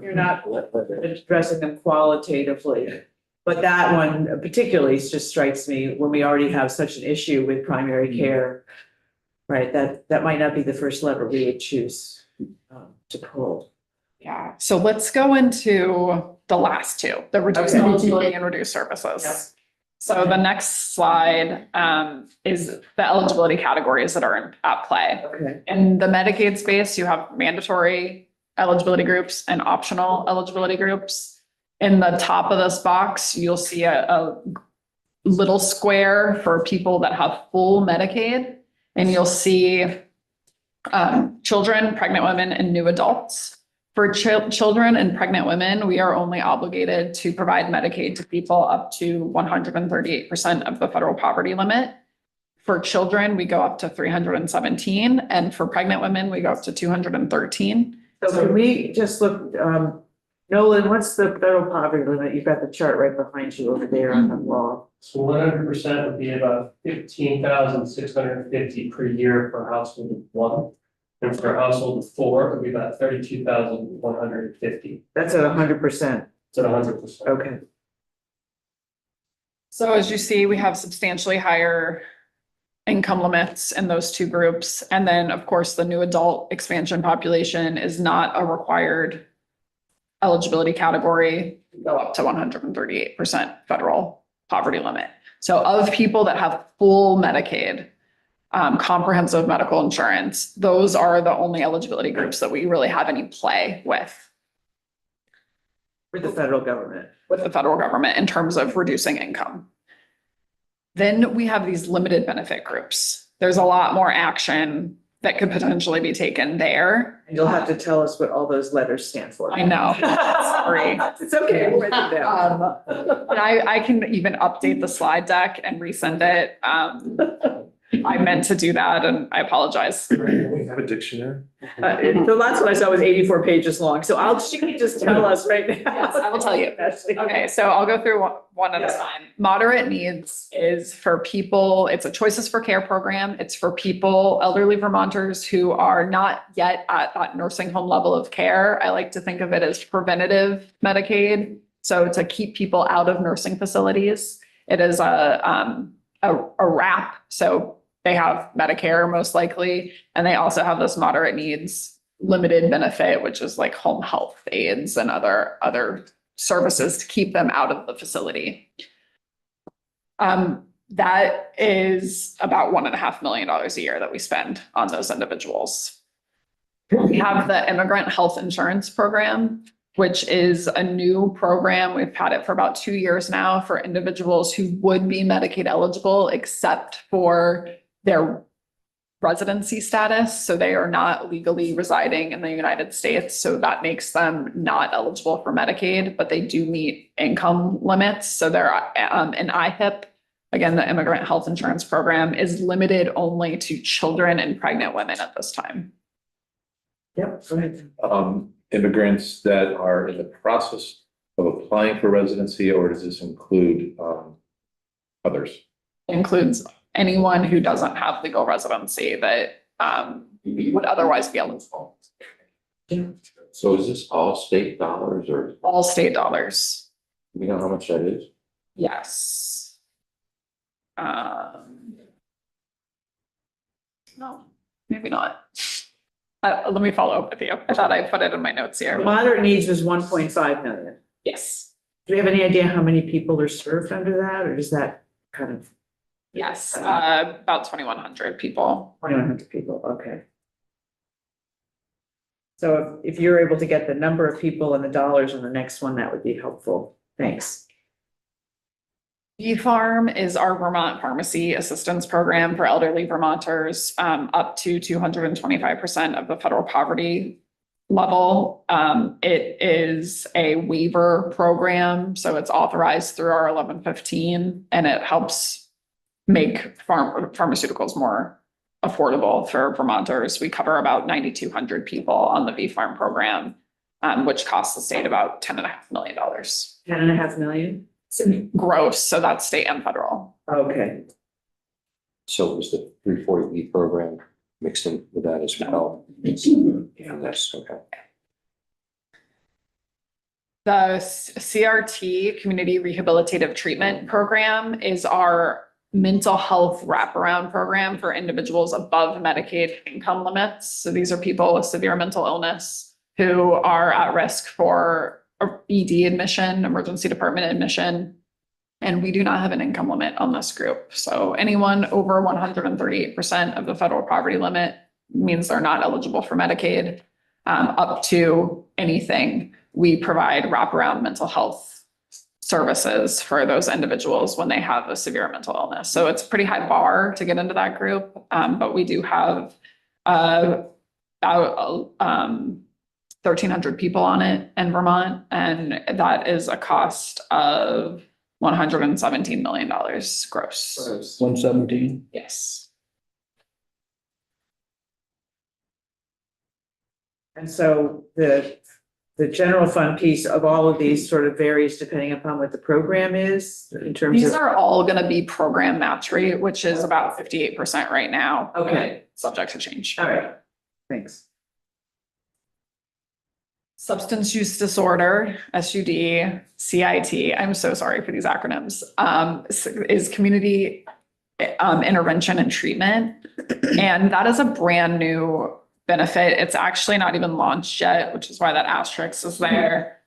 addressing them qualitatively. But that one particularly just strikes me when we already have such an issue with primary care. Right, that might not be the first lever we would choose to pull. Yeah, so let's go into the last 2, the reduced Okay. eligibility and reduced services. Yes. So the next slide is the eligibility categories that are at play. Okay. In the Medicaid space, you have mandatory eligibility groups and optional eligibility groups. In the top of this box, you'll see a little square for people that have full Medicaid, and you'll see children, pregnant women, and new adults. For children and pregnant women, we are only obligated to provide Medicaid to people up to 138% of the federal poverty limit. For children, we go up to 317, and for pregnant women, we go up to 213. So can we just look, Nolan, what's the federal poverty limit? You've got the chart right behind you over there on the wall. So 100% would be about 15,650 per year for a household of 1. And for a household of 4, it would be about 32,150. That's at 100%. It's at 100%. Okay. So as you see, we have substantially higher income limits in those two groups. And then, of course, the new adult expansion population is not a required eligibility category, go up to 138% federal poverty limit. So of people that have full Medicaid, comprehensive medical insurance, those are the only eligibility groups that we really have any play with For the federal government. the federal government in terms of reducing income. Then we have these limited benefit groups. There's a lot more action that could potentially be taken there. And you'll have to tell us what all those letters stand for. I know, sorry. It's okay, we'll write it down. And I can even update the slide deck and resend it. I meant to do that and I apologize. We have a dictionary. The last one I saw was 84 pages long, so she can just tell us right now. Yes, I will tell you. Okay, so I'll go through one at a time. Moderate needs is for people, it's a Choices for Care program. It's for people, elderly Vermonters who are not yet at that nursing home level of care. I like to think of it as preventative Medicaid. So to keep people out of nursing facilities. It is a wrap. So they have Medicare most likely, and they also have this moderate needs limited benefit, which is like home health aides and other services to keep them out of the facility. That is about $1.5 million a year that we spend on those individuals. We have the Immigrant Health Insurance Program, which is a new program. We've had it for about 2 years now for individuals who would be Medicaid eligible, except for their residency status. So they are not legally residing in the United States. So that makes them not eligible for Medicaid, but they do meet income limits. So they're an IHIP. Again, the Immigrant Health Insurance Program is limited only to children and pregnant women at this time. Yep, go ahead. Immigrants that are in the process of applying for residency, or does this include others? Includes anyone who doesn't have legal residency that would otherwise be eligible. So is this all state dollars or All state dollars. we know how much that is? Yes. No, maybe not. Let me follow up with you. I thought I put it in my notes here. Moderate needs was 1.5 million. Yes, Do we have any idea how many people are served under that, or is that kind of yes, about 2,100 people. 2,100 people? Okay. So if you're able to get the number of people and the dollars on the next one, that would be helpful. Thanks. B-Farm is our Vermont Pharmacy Assistance Program for elderly Vermonters, up to 225% of the federal poverty level. It is a waiver program, so it's authorized through our 1115, and it helps make pharmaceuticals more affordable for Vermonters. We cover about 9,200 people on the B-Farm program, which costs the state about $10.5 million. $10.5 million? Gross, so that's state and federal. Okay. So it was the 340B program mixed in with that as well? Yeah, that's okay. The CRT, Community Rehabilitative Treatment Program, is our mental health wraparound program for individuals above Medicaid income limits. So these are people with severe mental illness who are at risk for ED admission, emergency department admission, and we do not have an income limit on this group. So anyone over 138% of the federal poverty limit means they're not eligible for Medicaid. Up to anything, we provide wraparound mental health services for those individuals when they have a severe mental illness. So it's a pretty high bar to get into that group, but we do have about 1,300 people on it in Vermont, and that is a cost of $117 million gross. 117? Yes. And so the general fund piece of all of these sort of varies depending upon what the program is in terms These of. are all going to be program match rate, which is about 58% right now. Okay. Subject to change. All right, thanks. Substance use disorder, SUD, CIT, I'm so sorry for these acronyms, is community intervention and treatment. And that is a brand new benefit. It's actually not even launched yet, which is why that asterisk is there.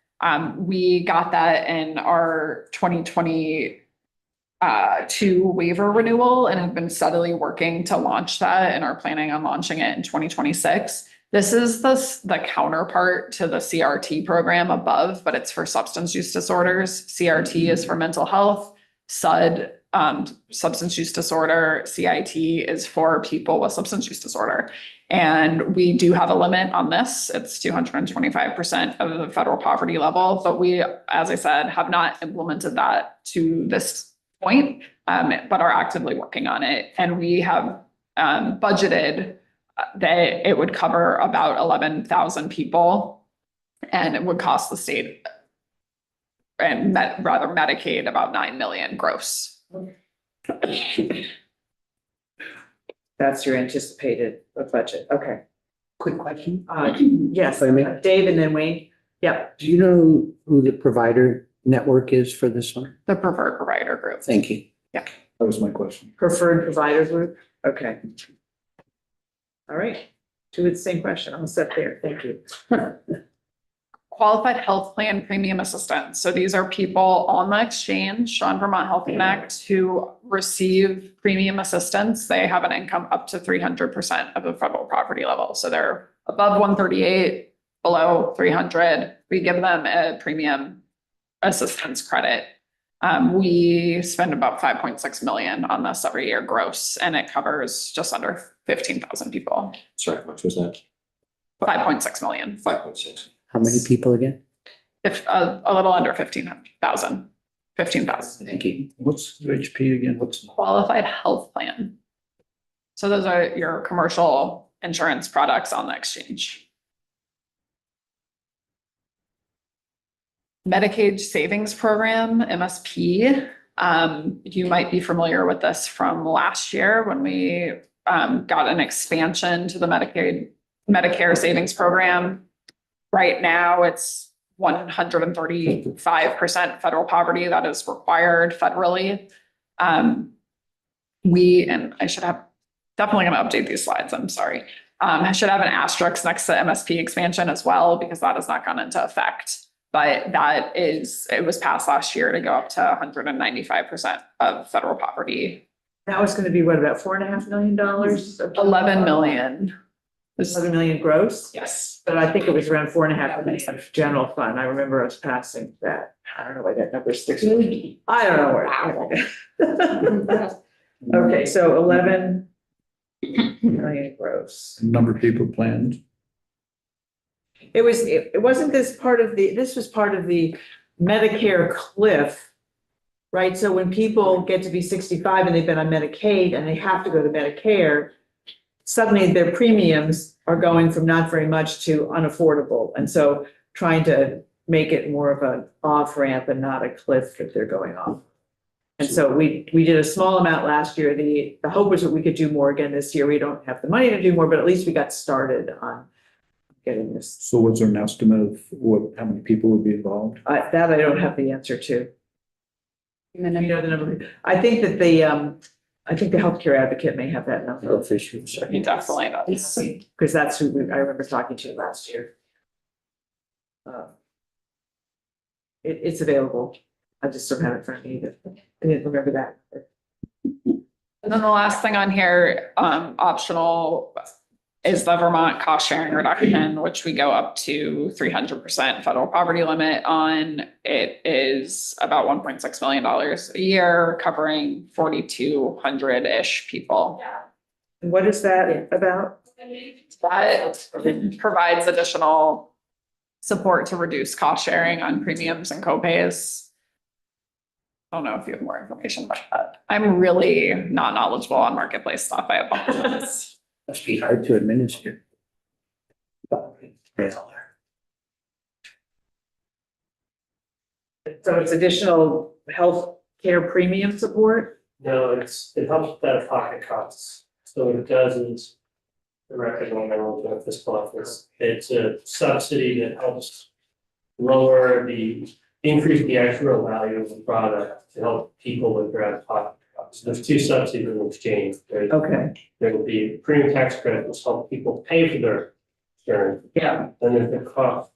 We got that in our 2022 waiver renewal and have been steadily working to launch that and are planning on launching it in 2026. This is the counterpart to the CRT program above, but it's for substance use disorders. CRT is for mental health. SUD, substance use disorder. CIT is for people with substance use disorder. And we do have a limit on this. It's 225% of the federal poverty level, but we, as I said, have not implemented that to this point, but are actively working on it. And we have budgeted that it would cover about 11,000 people, and it would cost the state and rather Medicaid about 9 million gross. That's your anticipated budget. Okay. Quick question. Yes, If I may. Dave and then Wayne. Yep. Do you know who the provider network is for this one? The preferred provider group. Thank you. That was my question. Preferred provider group. Okay. All right. Two with the same question. I'll set there. Thank you. Qualified health plan premium assistance. So these are people on the exchange on Vermont Health Connect who receive premium assistance. They have an income up to 300% of the federal poverty level. So they're above 138, below 300. We give them a premium assistance credit. We spend about 5.6 million on this every year gross, and it covers just under 15,000 people. Sorry, how much was that? 5.6 million. 5.6. How many people again? If a little under 15,000. 15,000. Thank you. What's HP again? What's Qualified health plan. So those are your commercial insurance products on the exchange. Medicaid Savings Program, MSP. You might be familiar with this from last year when we got an expansion to the Medicare Savings Program. Right now, it's 135% federal poverty that is required federally. And I should have, definitely going to update these slides, I'm sorry. I should have an asterisk next to MSP expansion as well, because that has not gone into effect. But it was passed last year to go up to 195% of federal poverty. That was going to be what, about $4.5 million? 11 million. 11 million gross? Yes. But I think it was around 4.5 million general fund. I remember us passing that. I don't know why that number sticks. I don't know where. Okay, so 11 million gross. number of people planned? It wasn't this was part of the Medicare cliff, right? So when people get to be 65 and they've been on Medicaid and they have to go to Medicare, suddenly their premiums are going from not very much to unaffordable. And so trying to make it more of an off ramp and not a cliff that they're going off. And so we did a small amount last year. The hope was that we could do more again this year. We don't have the money to do more, but at least we got started on getting this. So what's an estimate of how many people would be involved? That I don't have the answer to. You know the number. I think that the healthcare advocate may have that number. Health issues. He definitely does. Because that's who I remember talking to last year. It's available. I just don't have it in front of me. I didn't remember that. And then the last thing on here, optional, is the Vermont cost sharing reduction, which we go up to 300% federal poverty limit on. It is about $1.6 million a year, covering 4,200-ish people. And what is that about? That provides additional support to reduce cost sharing on premiums and copays. I don't know if you have more information about that. I'm really not knowledgeable on marketplace stuff. I apologize. Must be hard to administer. So it's additional health care premium support? No, it helps with out-of-pocket costs. So what it does is the record when I wrote at this office. It's a subsidy that helps increase the actual value of the product to help people with their out-of-pocket costs. There's two subsidies in exchange. Okay, There will be premium tax credit, which help people pay for their insurance. yeah, Then there's the cost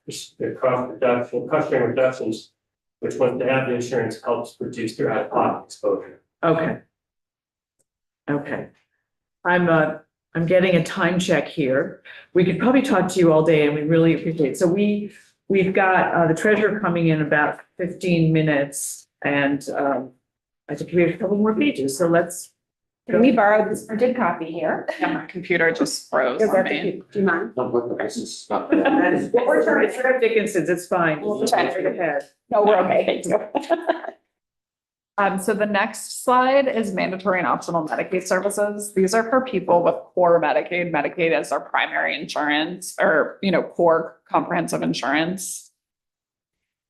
sharing reductions, which once they have the insurance helps reduce their out-of-pocket exposure. okay. Okay. I'm getting a time check here. We could probably talk to you all day and we really appreciate it. So we've got the treasurer coming in about 15 minutes and I think we have a couple more pages, so let's. Can we borrow this printed copy here? Yeah, my computer just froze on me. Do you mind? No, but this is not Well, bad. we're trying, it's Fred Dickinson's, it's fine. We'll check. Straight ahead. No, we're okay, thank you. So the next slide is mandatory and optional Medicaid services. These are for people with core Medicaid. Medicaid is their primary insurance or, core comprehensive insurance.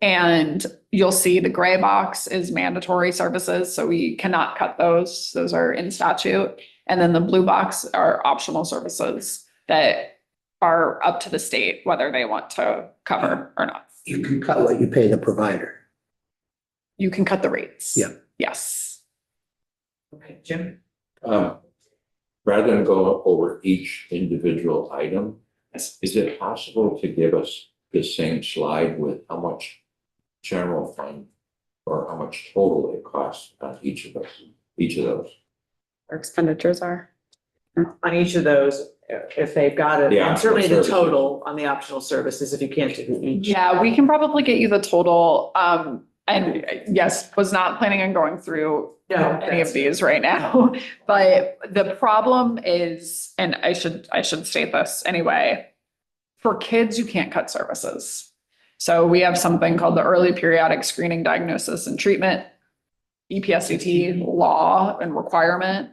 And you'll see the gray box is mandatory services, so we cannot cut those. Those are in statute. And then the blue box are optional services that are up to the state, whether they want to cover or not. You can cut what you pay the provider. You can cut the rates. Yeah. Yes. Okay, Jim? Rather than go over each individual item, is it possible to give us the same slide with how much general fund or how much total it costs on each of those? Our expenditures are. On each of those, if they've got it, Yeah, and certainly the services. total on the optional services, if you can't do each. Yeah, we can probably get you the total. And yes, was not planning on going through No, any that's- of these right now. But the problem is, and I should state this anyway, for kids, you can't cut services. So we have something called the Early Periodic Screening, Diagnosis and Treatment, EPSCT law and requirement.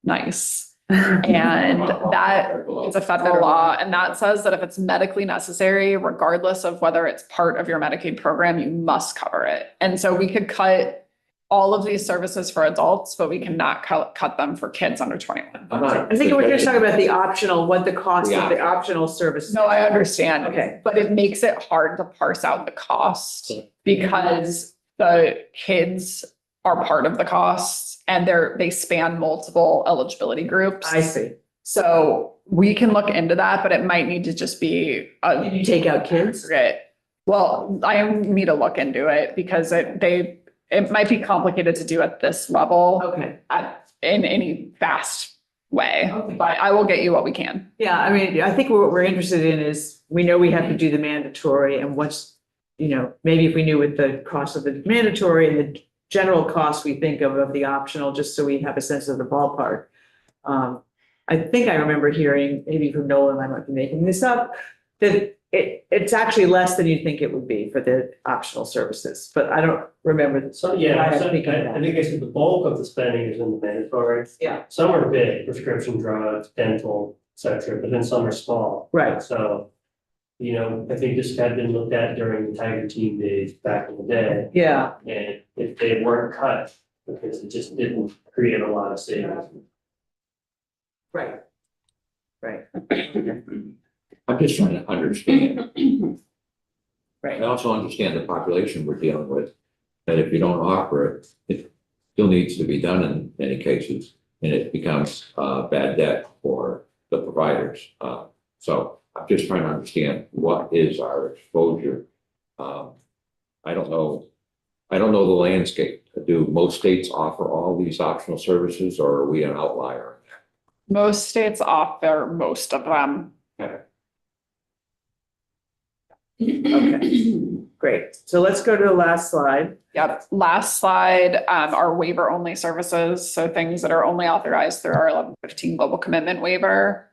Nice. And that is a federal law, and that says that if it's medically necessary, regardless of whether it's part of your Medicaid program, you must cover it. And so we could cut all of these services for adults, but we cannot cut them for kids under 21. I think we're just talking about the optional, what the cost of the optional service. No, I understand. Okay. But it makes it hard to parse out the cost because the kids are part of the costs and they span multiple eligibility groups. I see. So we can look into that, but it might need to just be Did you take out kids? Right. Well, I need to look into it because it might be complicated to do at this level Okay. in any fast way, Okay. but I will get you what we can. Yeah, I mean, I think what we're interested in is, we know we have to do the mandatory and what's, maybe if we knew what the cost of the mandatory and the general cost we think of the optional, just so we have a sense of the ballpark. I think I remember hearing, maybe from Nolan, I might be making this up, that it's actually less than you think it would be for the optional services, but I don't remember. So, yeah, I so think of I that. think it's the bulk of the spending is in the mandatory. Yeah. Some are big, prescription drugs, dental, et cetera, but then some are small. Right. So, I think this had been looked at during the Tiger Team days back in the day. Yeah, And if they weren't cut, because it just didn't create a lot of savings. right. Right. I'm just trying to understand. Right. I also understand the population we're dealing with, that if you don't offer it, it still needs to be done in many cases, and it becomes bad debt for the providers. So I'm just trying to understand what is our exposure. I don't know the landscape. Do most states offer all these optional services, or are we an outlier? Most states offer most of them. Okay, great. So let's go to the last slide. Yep. Last slide, are waiver only services. So things that are only authorized through our 1115 global commitment waiver.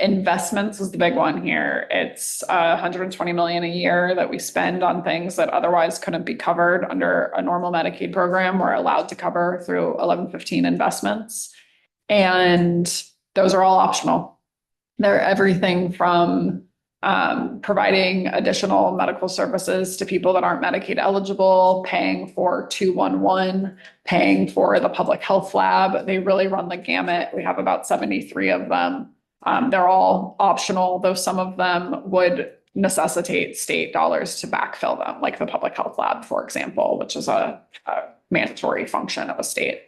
Investments is the big one here. It's 120 million a year that we spend on things that otherwise couldn't be covered under a normal Medicaid program. We're allowed to cover through 1115 investments. And those are all optional. They're everything from providing additional medical services to people that aren't Medicaid eligible, paying for 211, paying for the public health lab. They really run the gamut. We have about 73 of them. They're all optional, though some of them would necessitate state dollars to backfill them, like the public health lab, for example, which is a mandatory function of a state.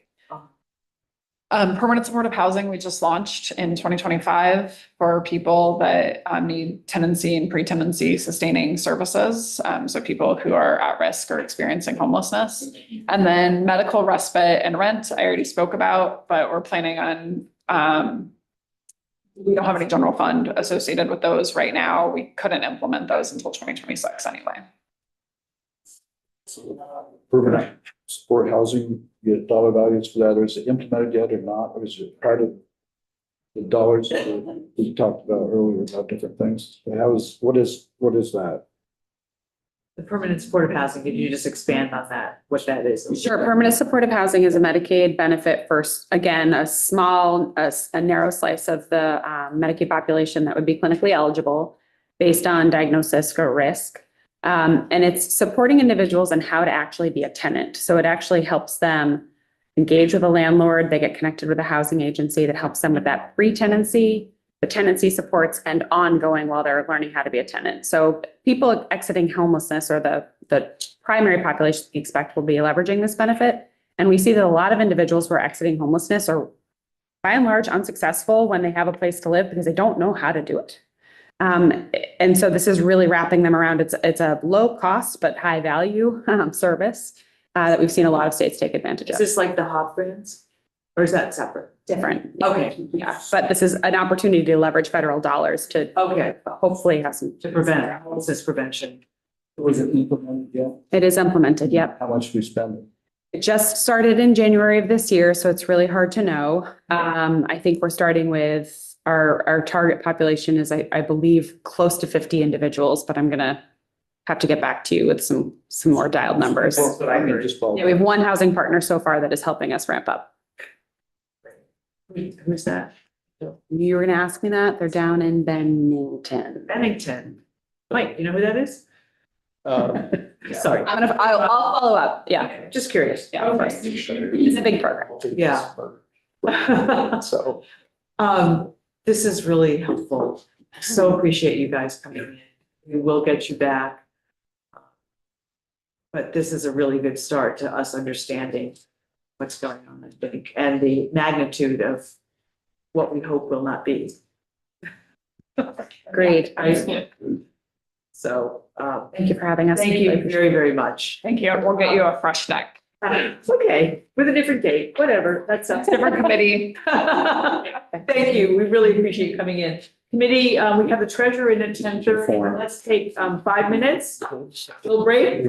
Permanent supportive housing, we just launched in 2025 for people that need tenancy and pre-tenancy sustaining services. So people who are at risk or experiencing homelessness. And then medical respite and rent, I already spoke about, but we're planning on, we don't have any general fund associated with those right now. We couldn't implement those until 2026 anyway. Permanent support housing, you get dollar values for that, or is it implemented yet or not, or is it part of the dollars that we talked about earlier about different things? What is that? The permanent supportive housing, could you just expand on that, what that is? Sure. Permanent supportive housing is a Medicaid benefit for, again, a narrow slice of the Medicaid population that would be clinically eligible based on diagnosis or risk. And it's supporting individuals in how to actually be a tenant. So it actually helps them engage with a landlord. They get connected with a housing agency that helps them with that pre-tenancy, the tenancy supports, and ongoing while they're learning how to be a tenant. So people exiting homelessness, or the primary population we expect, will be leveraging this benefit. And we see that a lot of individuals who are exiting homelessness are by and large unsuccessful when they have a place to live because they don't know how to do it. And so this is really wrapping them around. It's a low cost but high value service that we've seen a lot of states take advantage Is of. this like the HOP grants? Or is that separate? Different. Okay. Yeah, but this is an opportunity to leverage federal dollars to Okay, hopefully have some. to prevent homelessness prevention. Was it implemented yet? It is implemented, yep. How much we spend? It just started in January of this year, so it's really hard to know. I think we're starting with our target population is, I believe, close to 50 individuals, but I'm gonna have to get back to you with some more dialed numbers. That's what I heard. Just follow. Yeah, we have one housing partner so far that is helping us ramp up. Who's that? You were gonna ask me that? They're down in Bennington. Bennington. Mike, you know who that is? Sorry. I'll follow up. Yeah, Okay, just curious. Yeah, of course. It's a big program. Yeah. So. This is really helpful. So appreciate you guys coming in. We will get you back. But this is a really good start to us understanding what's going on, I think, and the magnitude of what we hope will not be. Great. So, Thank you for having us. thank you very, very much. Thank you. We'll get you a fresh deck. Okay, with a different date, whatever, that sounds Different committee. Thank you, we really appreciate you coming in. Committee, we have the treasurer in at 10:30. Let's take 5 minutes, little break.